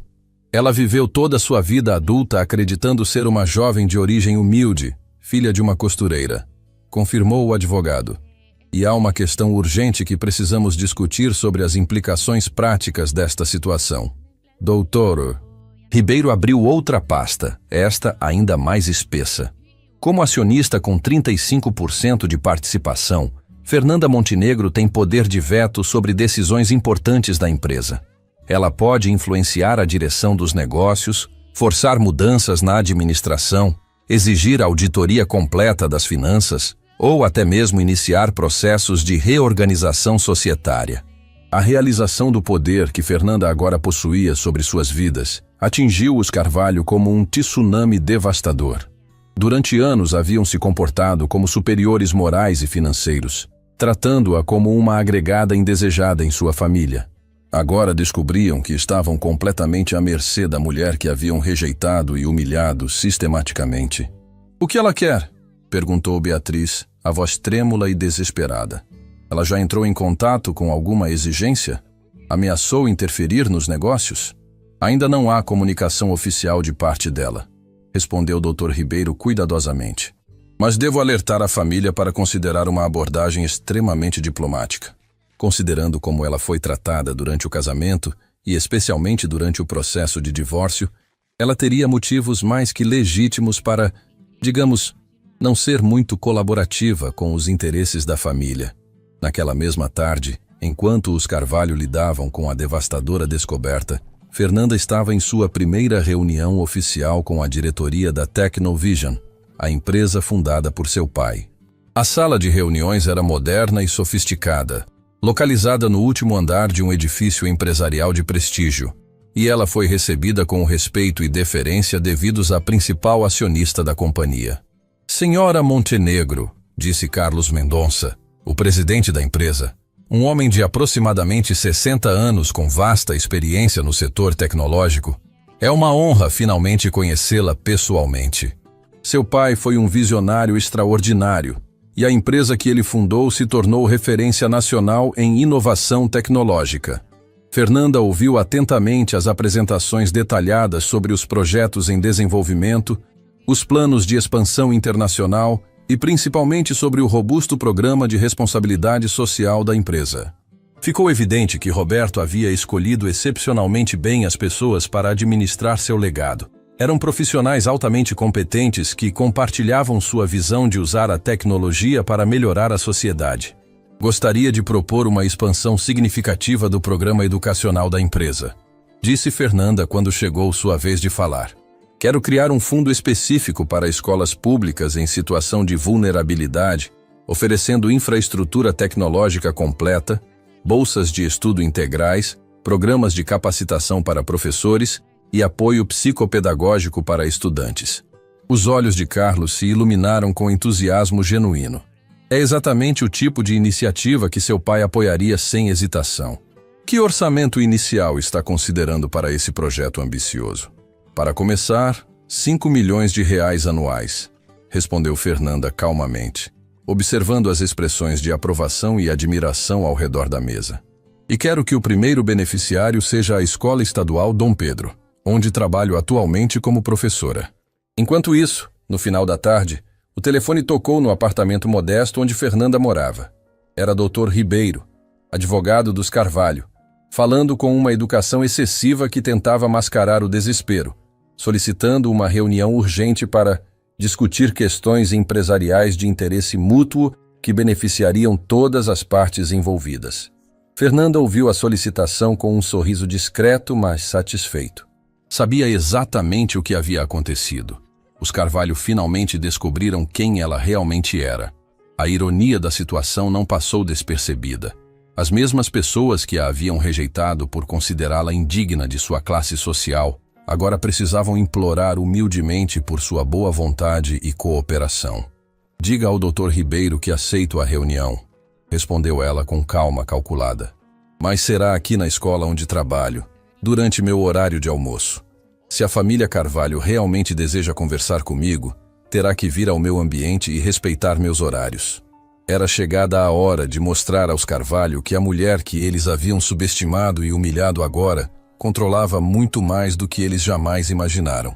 Ela viveu toda a sua vida adulta acreditando ser uma jovem de origem humilde, filha de uma costureira, confirmou o advogado. E há uma questão urgente que precisamos discutir sobre as implicações práticas desta situação. Doutor, Ribeiro abriu outra pasta, esta ainda mais espessa. Como acionista com 35% de participação, Fernanda Montenegro tem poder de veto sobre decisões importantes da empresa. Ela pode influenciar a direção dos negócios, forçar mudanças na administração, exigir auditoria completa das finanças, ou até mesmo iniciar processos de reorganização societária. A realização do poder que Fernanda agora possuía sobre suas vidas atingiu os Carvalho como um tsunami devastador. Durante anos haviam se comportado como superiores morais e financeiros, tratando-a como uma agregada indesejada em sua família. Agora descobriam que estavam completamente à mercê da mulher que haviam rejeitado e humilhado sistematicamente. "O que ela quer?" perguntou Beatriz, a voz trêmula e desesperada. "Ela já entrou em contato com alguma exigência? Ameaçou interferir nos negócios?" "Ainda não há comunicação oficial de parte dela", respondeu Dr. Ribeiro cuidadosamente. "Mas devo alertar a família para considerar uma abordagem extremamente diplomática. Considerando como ela foi tratada durante o casamento e especialmente durante o processo de divórcio, ela teria motivos mais que legítimos para, digamos, não ser muito colaborativa com os interesses da família." Naquela mesma tarde, enquanto os Carvalho lidavam com a devastadora descoberta, Fernanda estava em sua primeira reunião oficial com a diretoria da Tecnovision, a empresa fundada por seu pai. A sala de reuniões era moderna e sofisticada, localizada no último andar de um edifício empresarial de prestígio, e ela foi recebida com o respeito e deferência devidos à principal acionista da companhia. "Senhora Montenegro", disse Carlos Mendonça, o presidente da empresa, um homem de aproximadamente 60 anos com vasta experiência no setor tecnológico, "é uma honra finalmente conhecê-la pessoalmente. Seu pai foi um visionário extraordinário, e a empresa que ele fundou se tornou referência nacional em inovação tecnológica." Fernanda ouviu atentamente as apresentações detalhadas sobre os projetos em desenvolvimento, os planos de expansão internacional e principalmente sobre o robusto programa de responsabilidade social da empresa. Ficou evidente que Roberto havia escolhido excepcionalmente bem as pessoas para administrar seu legado. Eram profissionais altamente competentes que compartilhavam sua visão de usar a tecnologia para melhorar a sociedade. "Gostaria de propor uma expansão significativa do programa educacional da empresa", disse Fernanda quando chegou sua vez de falar. "Quero criar um fundo específico para escolas públicas em situação de vulnerabilidade, oferecendo infraestrutura tecnológica completa, bolsas de estudo integrais, programas de capacitação para professores e apoio psicopedagógico para estudantes." Os olhos de Carlos se iluminaram com entusiasmo genuíno. É exatamente o tipo de iniciativa que seu pai apoiaria sem hesitação. "Que orçamento inicial está considerando para esse projeto ambicioso?" "Para começar, 5 milhões de reais anuais", respondeu Fernanda calmamente, observando as expressões de aprovação e admiração ao redor da mesa. E quero que o primeiro beneficiário seja a Escola Estadual Dom Pedro, onde trabalho atualmente como professora. Enquanto isso, no final da tarde, o telefone tocou no apartamento modesto onde Fernanda morava. Era Dr. Ribeiro, advogado dos Carvalho, falando com uma educação excessiva que tentava mascarar o desespero, solicitando uma reunião urgente para discutir questões empresariais de interesse mútuo que beneficiariam todas as partes envolvidas. Fernanda ouviu a solicitação com um sorriso discreto, mas satisfeito. Sabia exatamente o que havia acontecido. Os Carvalho finalmente descobriram quem ela realmente era. A ironia da situação não passou despercebida. As mesmas pessoas que a haviam rejeitado por considerá-la indigna de sua classe social, agora precisavam implorar humildemente por sua boa vontade e cooperação. Diga ao Dr. Ribeiro que aceito a reunião, respondeu ela com calma calculada. Mas será aqui na escola onde trabalho, durante meu horário de almoço. Se a família Carvalho realmente deseja conversar comigo, terá que vir ao meu ambiente e respeitar meus horários. Era chegada a hora de mostrar aos Carvalho que a mulher que eles haviam subestimado e humilhado agora controlava muito mais do que eles jamais imaginaram.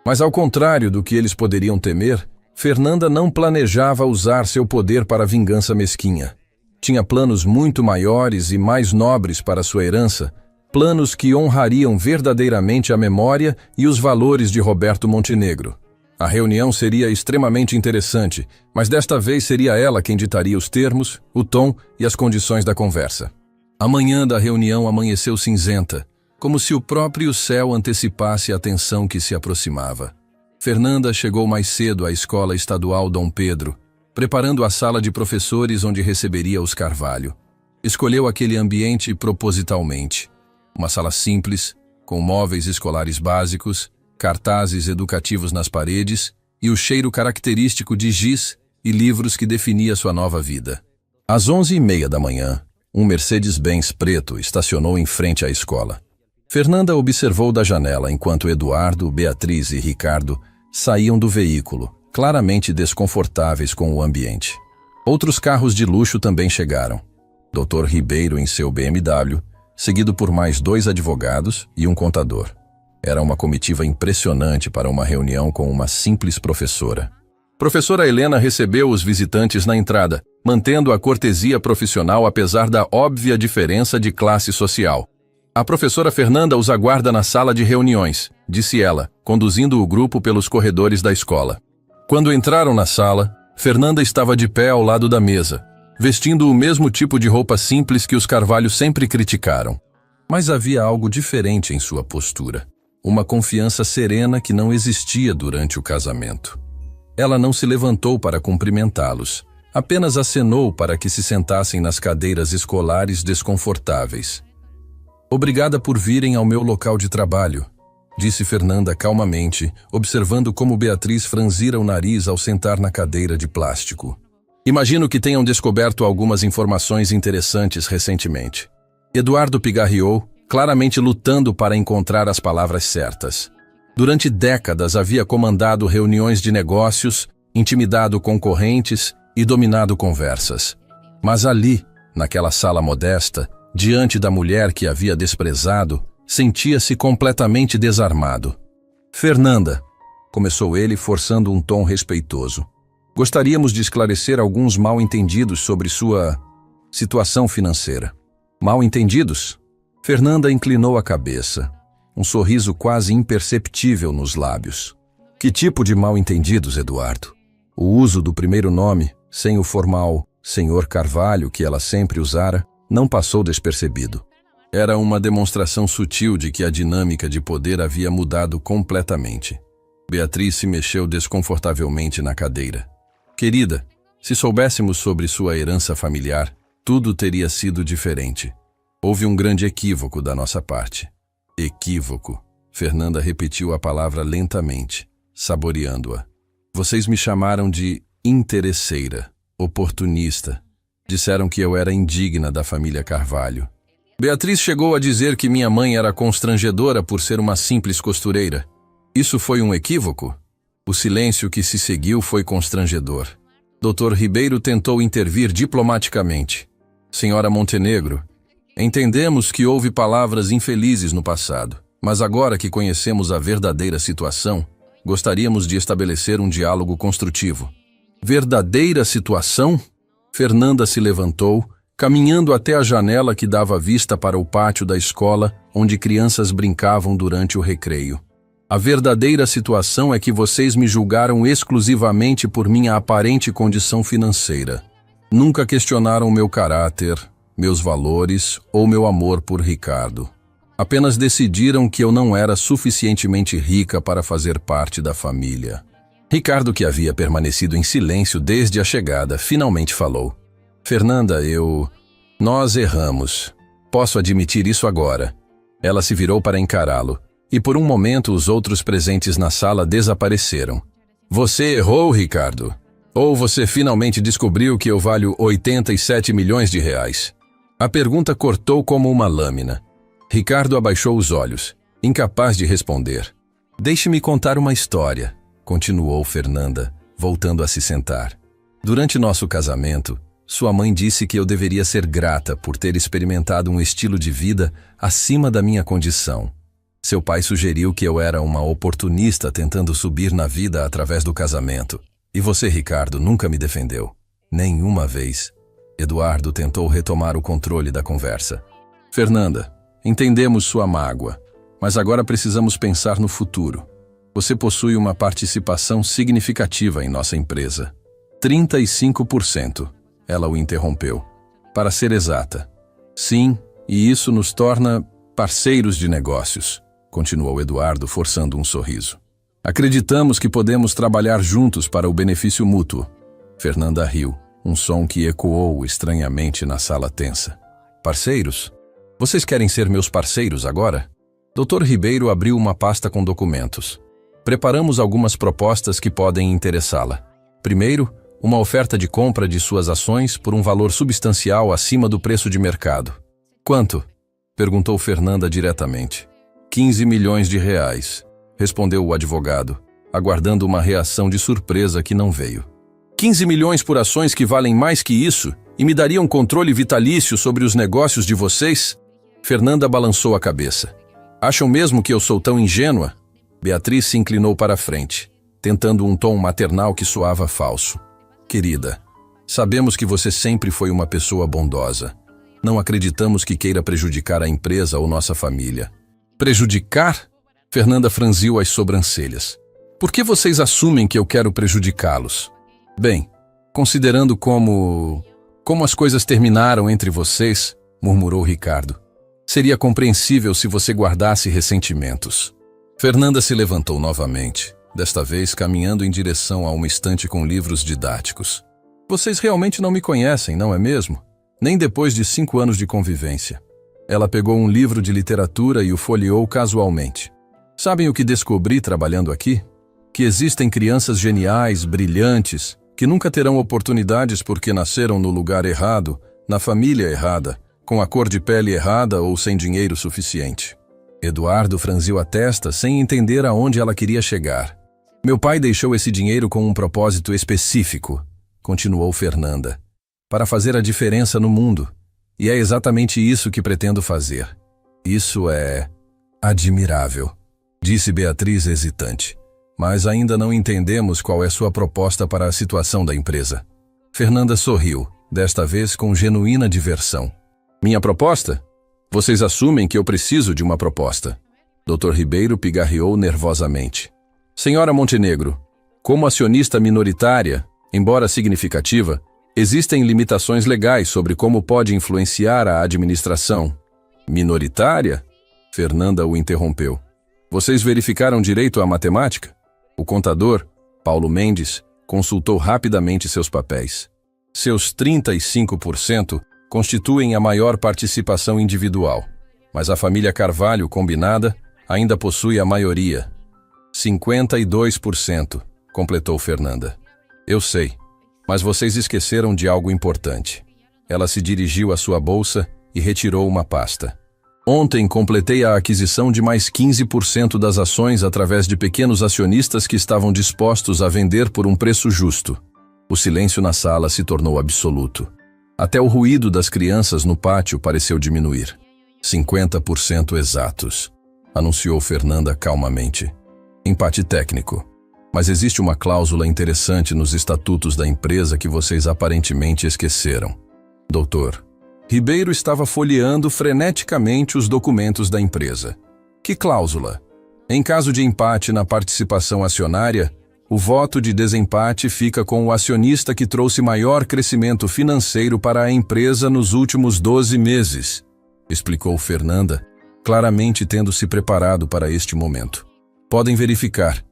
Mas ao contrário do que eles poderiam temer, Fernanda não planejava usar seu poder para vingança mesquinha. Tinha planos muito maiores e mais nobres para sua herança, planos que honrariam verdadeiramente a memória e os valores de Roberto Montenegro. A reunião seria extremamente interessante, mas desta vez seria ela quem ditaria os termos, o tom e as condições da conversa. A manhã da reunião amanheceu cinzenta, como se o próprio céu antecipasse a tensão que se aproximava. Fernanda chegou mais cedo à Escola Estadual Dom Pedro, preparando a sala de professores onde receberia os Carvalho. Escolheu aquele ambiente propositalmente. Uma sala simples, com móveis escolares básicos, cartazes educativos nas paredes e o cheiro característico de giz e livros que definia sua nova vida. Às 11h30 da manhã, um Mercedes-Benz preto estacionou em frente à escola. Fernanda observou da janela enquanto Eduardo, Beatriz e Ricardo saíam do veículo, claramente desconfortáveis com o ambiente. Outros carros de luxo também chegaram. Dr. Ribeiro em seu BMW, seguido por mais 2 advogados e um contador. Era uma comitiva impressionante para uma reunião com uma simples professora. Professora Helena recebeu os visitantes na entrada, mantendo a cortesia profissional apesar da óbvia diferença de classe social. A professora Fernanda os aguarda na sala de reuniões, disse ela, conduzindo o grupo pelos corredores da escola. Quando entraram na sala, Fernanda estava de pé ao lado da mesa, vestindo o mesmo tipo de roupa simples que os Carvalho sempre criticaram. Mas havia algo diferente em sua postura. Uma confiança serena que não existia durante o casamento. Ela não se levantou para cumprimentá-los, apenas acenou para que se sentassem nas cadeiras escolares desconfortáveis. Obrigada por virem ao meu local de trabalho, disse Fernanda calmamente, observando como Beatriz franzira o nariz ao sentar na cadeira de plástico. Imagino que tenham descoberto algumas informações interessantes recentemente. Eduardo pigarreou, claramente lutando para encontrar as palavras certas. Durante décadas havia comandado reuniões de negócios, intimidado concorrentes e dominado conversas. Mas ali, naquela sala modesta, diante da mulher que havia desprezado, sentia-se completamente desarmado. Fernanda, começou ele forçando um tom respeitoso. Gostaríamos de esclarecer alguns mal-entendidos sobre sua situação financeira. Mal-entendidos? Fernanda inclinou a cabeça, um sorriso quase imperceptível nos lábios. Que tipo de mal-entendidos, Eduardo? O uso do primeiro nome, sem o formal Sr. Carvalho que ela sempre usara, não passou despercebido. Era uma demonstração sutil de que a dinâmica de poder havia mudado completamente. Beatriz se mexeu desconfortavelmente na cadeira. Querida, se soubéssemos sobre sua herança familiar, tudo teria sido diferente. Houve um grande equívoco da nossa parte. Equívoco. Fernanda repetiu a palavra lentamente, saboreando-a. Vocês me chamaram de interesseira, oportunista. Disseram que eu era indigna da família Carvalho. Beatriz chegou a dizer que minha mãe era constrangedora por ser uma simples costureira. Isso foi um equívoco? O silêncio que se seguiu foi constrangedor. Dr. Ribeiro tentou intervir diplomaticamente. Senhora Montenegro, Entendemos que houve palavras infelizes no passado, mas agora que conhecemos a verdadeira situação, gostaríamos de estabelecer um diálogo construtivo. Verdadeira situação? Fernanda se levantou, caminhando até a janela que dava vista para o pátio da escola, onde crianças brincavam durante o recreio. A verdadeira situação é que vocês me julgaram exclusivamente por minha aparente condição financeira. Nunca questionaram meu caráter, meus valores ou meu amor por Ricardo. Apenas decidiram que eu não era suficientemente rica para fazer parte da família. Ricardo, que havia permanecido em silêncio desde a chegada, finalmente falou. Fernanda, Nós erramos. Posso admitir isso agora. Ela se virou para encará-lo, e por um momento os outros presentes na sala desapareceram. Você errou, Ricardo? Ou você finalmente descobriu que eu valho 87 milhões de reais? A pergunta cortou como uma lâmina. Ricardo abaixou os olhos, incapaz de responder. Deixe-me contar uma história, continuou Fernanda, voltando a se sentar. Durante nosso casamento, sua mãe disse que eu deveria ser grata por ter experimentado um estilo de vida acima da minha condição. Seu pai sugeriu que eu era uma oportunista tentando subir na vida através do casamento. E você, Ricardo, nunca me defendeu. Nenhuma vez. Eduardo tentou retomar o controle da conversa. Fernanda, entendemos sua mágoa, mas agora precisamos pensar no futuro. Você possui uma participação significativa em nossa empresa. 35%. Ela o interrompeu. Para ser exata. Sim, e isso nos torna parceiros de negócios, continuou Eduardo, forçando um sorriso. Acreditamos que podemos trabalhar juntos para o benefício mútuo. Fernanda riu, um som que ecoou estranhamente na sala tensa. Parceiros? Vocês querem ser meus parceiros agora? Dr. Ribeiro abriu uma pasta com documentos. Preparamos algumas propostas que podem interessá-la. Primeiro, uma oferta de compra de suas ações por um valor substancial acima do preço de mercado. Quanto? Perguntou Fernanda diretamente. 15 milhões de reais, respondeu o advogado, aguardando uma reação de surpresa que não veio. 15 milhões por ações que valem mais que isso e me dariam controle vitalício sobre os negócios de vocês? Fernanda balançou a cabeça. Acham mesmo que eu sou tão ingênua? Beatriz se inclinou para a frente, tentando um tom maternal que soava falso. Querida, sabemos que você sempre foi uma pessoa bondosa. Não acreditamos que queira prejudicar a empresa ou nossa família. Prejudicar? Fernanda franziu as sobrancelhas. Por que vocês assumem que eu quero prejudicá-los? Bem, considerando como as coisas terminaram entre vocês, murmurou Ricardo. Seria compreensível se você guardasse ressentimentos. Fernanda se levantou novamente, desta vez caminhando em direção a uma estante com livros didáticos. Vocês realmente não me conhecem, não é mesmo? Nem depois de 5 anos de convivência. Ela pegou um livro de literatura e o folheou casualmente. Sabem o que descobri trabalhando aqui? Que existem crianças geniais, brilhantes, que nunca terão oportunidades porque nasceram no lugar errado, na família errada, com a cor de pele errada ou sem dinheiro suficiente. Eduardo franziu a testa sem entender aonde ela queria chegar. Meu pai deixou esse dinheiro com um propósito específico, continuou Fernanda, para fazer a diferença no mundo. E é exatamente isso que pretendo fazer. Isso é admirável, disse Beatriz hesitante. Mas ainda não entendemos qual é sua proposta para a situação da empresa. Fernanda sorriu, desta vez com genuína diversão. Minha proposta? Vocês assumem que eu preciso de uma proposta. Dr. Ribeiro pigarreou nervosamente. Senhora Montenegro, como acionista minoritária, embora significativa, existem limitações legais sobre como pode influenciar a administração. Minoritária? Fernanda o interrompeu. Vocês verificaram direito à matemática? O contador, Paulo Mendes, consultou rapidamente seus papéis. Seus 35% constituem a maior participação individual, mas a família Carvalho, combinada, ainda possui a maioria. 52%, completou Fernanda. Eu sei, mas vocês esqueceram de algo importante. Ela se dirigiu à sua bolsa e retirou uma pasta. Ontem completei a aquisição de mais 15% das ações através de pequenos acionistas que estavam dispostos a vender por um preço justo. O silêncio na sala se tornou absoluto. Até o ruído das crianças no pátio pareceu diminuir. 50% exatos, anunciou Fernanda calmamente. Empate técnico. Mas existe uma cláusula interessante nos estatutos da empresa que vocês aparentemente esqueceram. Doutor. Ribeiro estava folheando freneticamente os documentos da empresa. Que cláusula? Em caso de empate na participação acionária, o voto de desempate fica com o acionista que trouxe maior crescimento financeiro para a empresa nos últimos 12 meses, explicou Fernanda, claramente tendo se preparado para este momento. Podem verificar.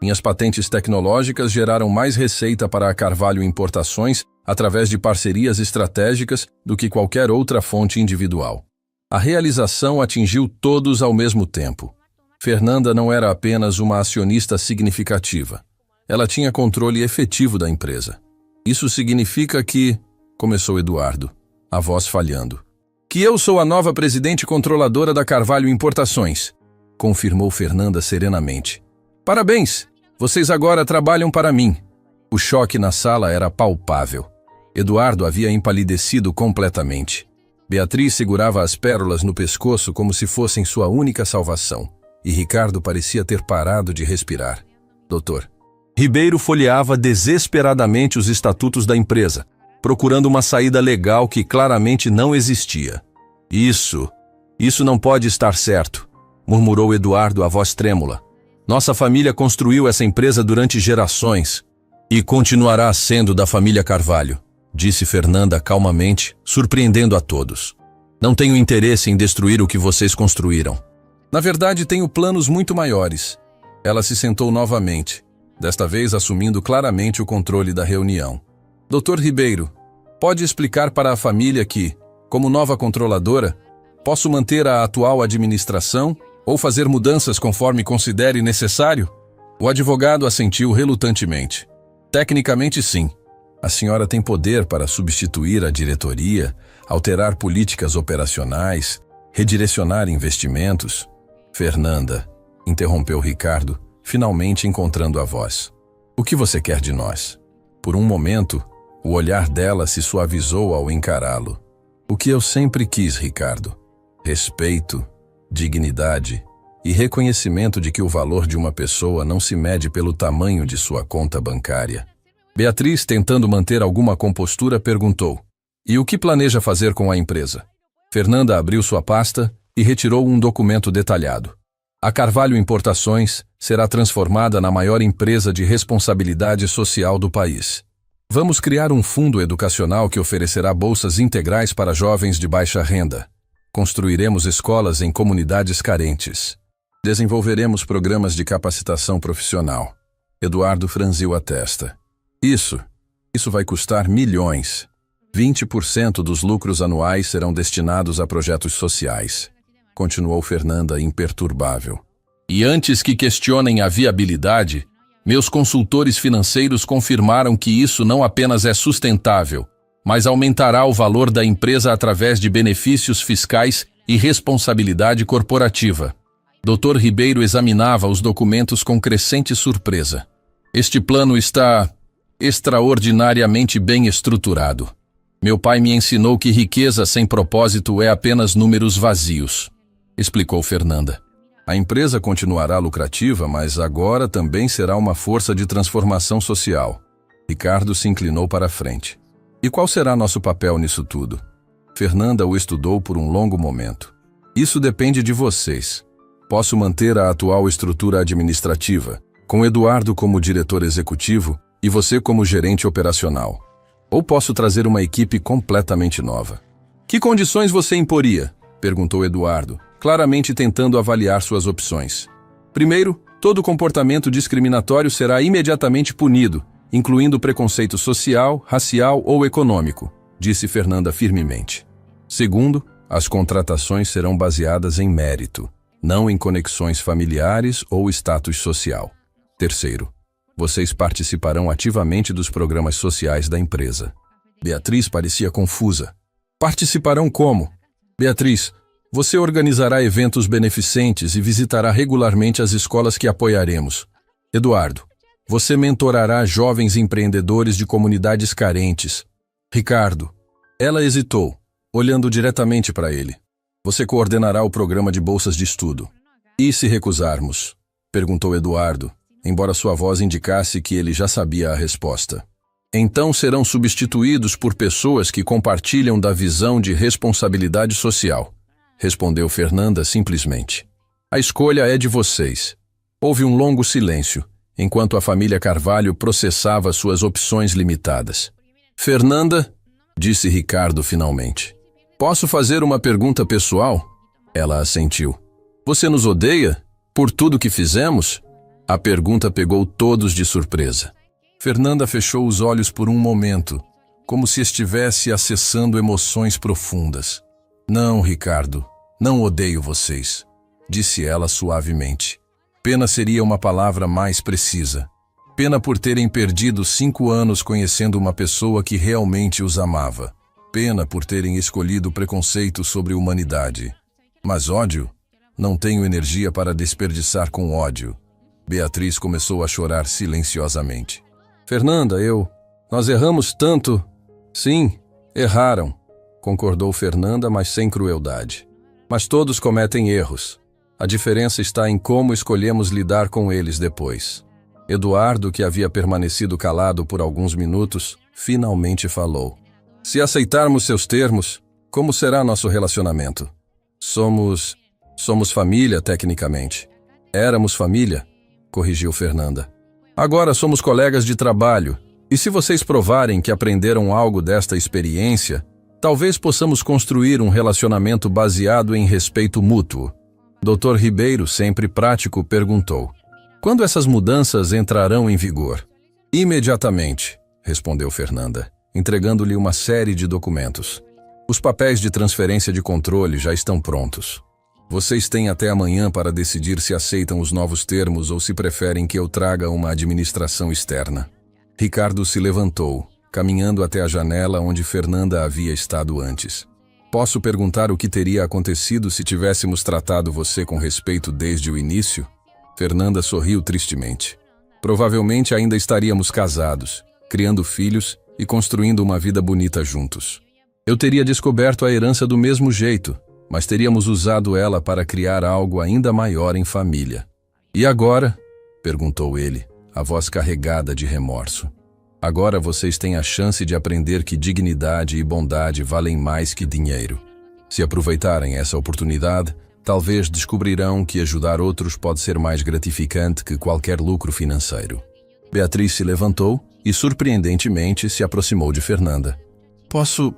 Minhas patentes tecnológicas geraram mais receita para a Carvalho Importações através de parcerias estratégicas do que qualquer outra fonte individual. A realização atingiu todos ao mesmo tempo. Fernanda não era apenas uma acionista significativa. Ela tinha controle efetivo da empresa. Isso significa que... Começou Eduardo, a voz falhando. Que eu sou a nova presidente controladora da Carvalho Importações, confirmou Fernanda serenamente. Parabéns! Vocês agora trabalham para mim. O choque na sala era palpável. Eduardo havia empalidecido completamente. Beatriz segurava as pérolas no pescoço como se fossem sua única salvação. E Ricardo parecia ter parado de respirar. Doutor. Ribeiro folheava desesperadamente os estatutos da empresa, procurando uma saída legal que claramente não existia. Isso não pode estar certo, murmurou Eduardo, a voz trêmula. Nossa família construiu essa empresa durante gerações e continuará sendo da família Carvalho, disse Fernanda calmamente, surpreendendo a todos. Não tenho interesse em destruir o que vocês construíram. Na verdade, tenho planos muito maiores. Ela se sentou novamente, desta vez assumindo claramente o controle da reunião. Dr. Ribeiro, pode explicar para a família que, como nova controladora, posso manter a atual administração ou fazer mudanças conforme considere necessário? O advogado assentiu relutantemente. Tecnicamente, sim. A senhora tem poder para substituir a diretoria, alterar políticas operacionais, redirecionar investimentos. Fernanda, interrompeu Ricardo, finalmente encontrando a voz. O que você quer de nós? Por um momento, o olhar dela se suavizou ao encará-lo. O que eu sempre quis, Ricardo. Respeito, dignidade e reconhecimento de que o valor de uma pessoa não se mede pelo tamanho de sua conta bancária. Beatriz, tentando manter alguma compostura, perguntou: E o que planeja fazer com a empresa? Fernanda abriu sua pasta e retirou um documento detalhado. A Carvalho Importações será transformada na maior empresa de responsabilidade social do país. Vamos criar um fundo educacional que oferecerá bolsas integrais para jovens de baixa renda. Construiremos escolas em comunidades carentes. Desenvolveremos programas de capacitação profissional. Eduardo franziu a testa. Isso vai custar milhões. 20% dos lucros anuais serão destinados a projetos sociais. Continuou Fernanda imperturbável. E antes que questionem a viabilidade, meus consultores financeiros confirmaram que isso não apenas é sustentável, mas aumentará o valor da empresa através de benefícios fiscais e responsabilidade corporativa. Dr. Ribeiro examinava os documentos com crescente surpresa. Este plano está extraordinariamente bem estruturado. Meu pai me ensinou que riqueza sem propósito é apenas números vazios, explicou Fernanda. A empresa continuará lucrativa, mas agora também será uma força de transformação social. Ricardo se inclinou para a frente. E qual será nosso papel nisso tudo? Fernanda o estudou por um longo momento. Isso depende de vocês. Posso manter a atual estrutura administrativa, com Eduardo como diretor executivo e você como gerente operacional. Ou posso trazer uma equipe completamente nova. Que condições você imporia? Perguntou Eduardo, claramente tentando avaliar suas opções. Primeiro, todo comportamento discriminatório será imediatamente punido, incluindo preconceito social, racial ou econômico, disse Fernanda firmemente. Segundo, as contratações serão baseadas em mérito, não em conexões familiares ou status social. Terceiro, vocês participarão ativamente dos programas sociais da empresa. Beatriz parecia confusa. Participarão como? Beatriz, você organizará eventos beneficentes e visitará regularmente as escolas que apoiaremos. Eduardo, você mentorará jovens empreendedores de comunidades carentes. Ricardo, Ela hesitou, olhando diretamente para ele. Você coordenará o programa de bolsas de estudo. E se recusarmos? Perguntou Eduardo, embora sua voz indicasse que ele já sabia a resposta. Então serão substituídos por pessoas que compartilham da visão de responsabilidade social, respondeu Fernanda simplesmente. A escolha é de vocês. Houve um longo silêncio, enquanto a família Carvalho processava suas opções limitadas. Fernanda, disse Ricardo finalmente. Posso fazer uma pergunta pessoal? Ela assentiu. Você nos odeia? Por tudo que fizemos? A pergunta pegou todos de surpresa. Fernanda fechou os olhos por um momento, como se estivesse acessando emoções profundas. Não, Ricardo, não odeio vocês, disse ela suavemente. Pena seria uma palavra mais precisa. Pena por terem perdido 5 anos conhecendo uma pessoa que realmente os amava. Pena por terem escolhido preconceito sobre humanidade. Mas ódio? Não tenho energia para desperdiçar com ódio. Beatriz começou a chorar silenciosamente. Fernanda, nós erramos tanto. Sim, erraram, concordou Fernanda, mas sem crueldade. Mas todos cometem erros. A diferença está em como escolhemos lidar com eles depois. Eduardo, que havia permanecido calado por alguns minutos, finalmente falou. Se aceitarmos seus termos, como será nosso relacionamento? Somos família, tecnicamente. Éramos família, corrigiu Fernanda. Agora somos colegas de trabalho, e se vocês provarem que aprenderam algo desta experiência, talvez possamos construir um relacionamento baseado em respeito mútuo. Dr. Ribeiro, sempre prático, perguntou. Quando essas mudanças entrarão em vigor? Imediatamente, respondeu Fernanda, entregando-lhe uma série de documentos. Os papéis de transferência de controle já estão prontos. Vocês têm até amanhã para decidir se aceitam os novos termos ou se preferem que eu traga uma administração externa. Ricardo se levantou, caminhando até a janela onde Fernanda havia estado antes. Posso perguntar o que teria acontecido se tivéssemos tratado você com respeito desde o início? Fernanda sorriu tristemente. Provavelmente ainda estaríamos casados, criando filhos e construindo uma vida bonita juntos. Eu teria descoberto a herança do mesmo jeito, mas teríamos usado ela para criar algo ainda maior em família. E agora? Perguntou ele, a voz carregada de remorso. Agora vocês têm a chance de aprender que dignidade e bondade valem mais que dinheiro. Se aproveitarem essa oportunidade, talvez descobrirão que ajudar outros pode ser mais gratificante que qualquer lucro financeiro. Beatriz se levantou e, surpreendentemente, se aproximou de Fernanda. Posso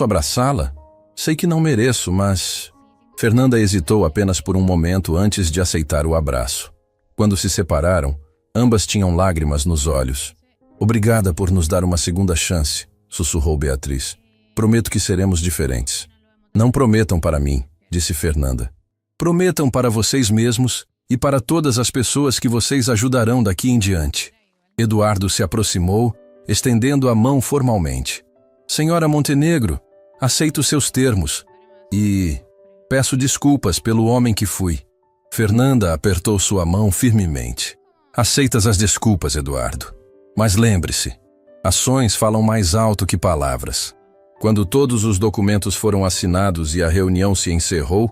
abraçá-la? Sei que não mereço, mas... Fernanda hesitou apenas por um momento antes de aceitar o abraço. Quando se separaram, ambas tinham lágrimas nos olhos. Obrigada por nos dar uma segunda chance, sussurrou Beatriz. Prometo que seremos diferentes. Não prometam para mim, disse Fernanda. Prometam para vocês mesmos e para todas as pessoas que vocês ajudarão daqui em diante. Eduardo se aproximou, estendendo a mão formalmente. Senhora Montenegro, aceito seus termos e peço desculpas pelo homem que fui. Fernanda apertou sua mão firmemente. Aceitas as desculpas, Eduardo. Mas lembre-se, ações falam mais alto que palavras. Quando todos os documentos foram assinados e a reunião se encerrou,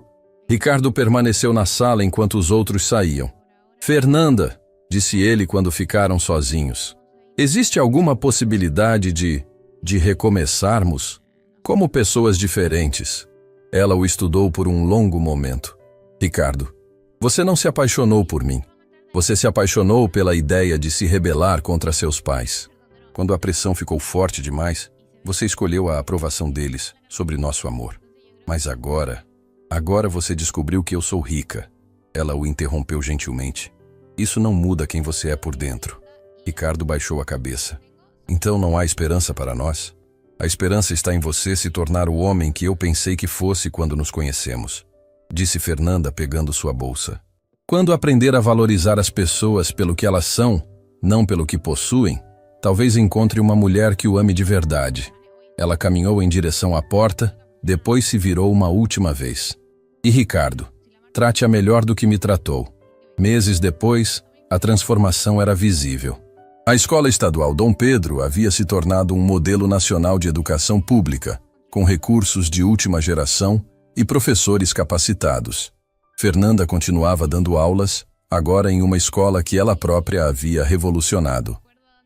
Ricardo permaneceu na sala enquanto os outros saíam. Fernanda, disse ele quando ficaram sozinhos, existe alguma possibilidade de recomeçarmos? Como pessoas diferentes. Ela o estudou por um longo momento. Ricardo, você não se apaixonou por mim. Você se apaixonou pela ideia de se rebelar contra seus pais. Quando a pressão ficou forte demais, você escolheu a aprovação deles sobre nosso amor. Mas agora você descobriu que eu sou rica. Ela o interrompeu gentilmente. Isso não muda quem você é por dentro. Ricardo baixou a cabeça. Então não há esperança para nós? A esperança está em você se tornar o homem que eu pensei que fosse quando nos conhecemos, disse Fernanda pegando sua bolsa. Quando aprender a valorizar as pessoas pelo que elas são, não pelo que possuem, talvez encontre uma mulher que o ame de verdade. Ela caminhou em direção à porta, depois se virou uma última vez. E Ricardo, trate-a melhor do que me tratou. Meses depois, a transformação era visível. A Escola Estadual Dom Pedro havia se tornado um modelo nacional de educação pública, com recursos de última geração e professores capacitados. Fernanda continuava dando aulas, agora em uma escola que ela própria havia revolucionado.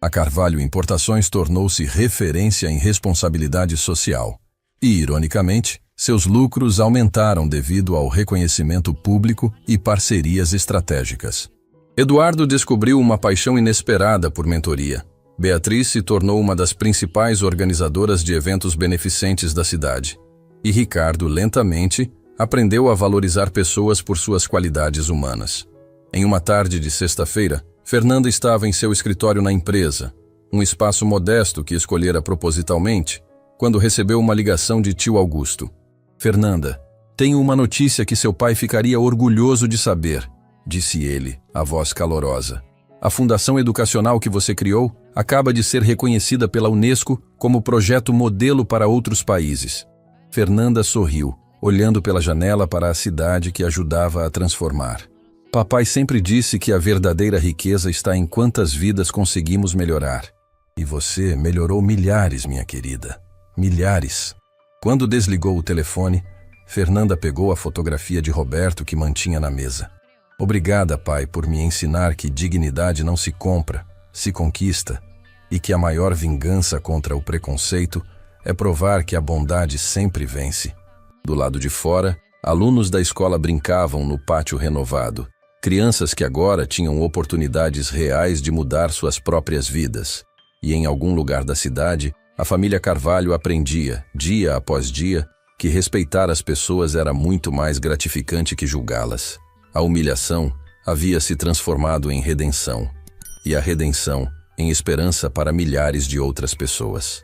A Carvalho Importações tornou-se referência em responsabilidade social. E, ironicamente, seus lucros aumentaram devido ao reconhecimento público e parcerias estratégicas. Eduardo descobriu uma paixão inesperada por mentoria. Beatriz se tornou uma das principais organizadoras de eventos beneficentes da cidade. E Ricardo, lentamente, aprendeu a valorizar pessoas por suas qualidades humanas. Em uma tarde de sexta-feira, Fernanda estava em seu escritório na empresa, um espaço modesto que escolhera propositalmente, quando recebeu uma ligação de tio Augusto. Fernanda, tenho uma notícia que seu pai ficaria orgulhoso de saber, disse ele, a voz calorosa. A fundação educacional que você criou acaba de ser reconhecida pela Unesco como projeto modelo para outros países. Fernanda sorriu, olhando pela janela para a cidade que ajudava a transformar. Papai sempre disse que a verdadeira riqueza está em quantas vidas conseguimos melhorar. E você melhorou milhares, minha querida. Milhares. Quando desligou o telefone, Fernanda pegou a fotografia de Roberto que mantinha na mesa. Obrigada, pai, por me ensinar que dignidade não se compra, se conquista, e que a maior vingança contra o preconceito é provar que a bondade sempre vence. Do lado de fora, alunos da escola brincavam no pátio renovado, crianças que agora tinham oportunidades reais de mudar suas próprias vidas. E em algum lugar da cidade, a família Carvalho aprendia, dia após dia, que respeitar as pessoas era muito mais gratificante que julgá-las. A humilhação havia se transformado em redenção, e a redenção em esperança para milhares de outras pessoas.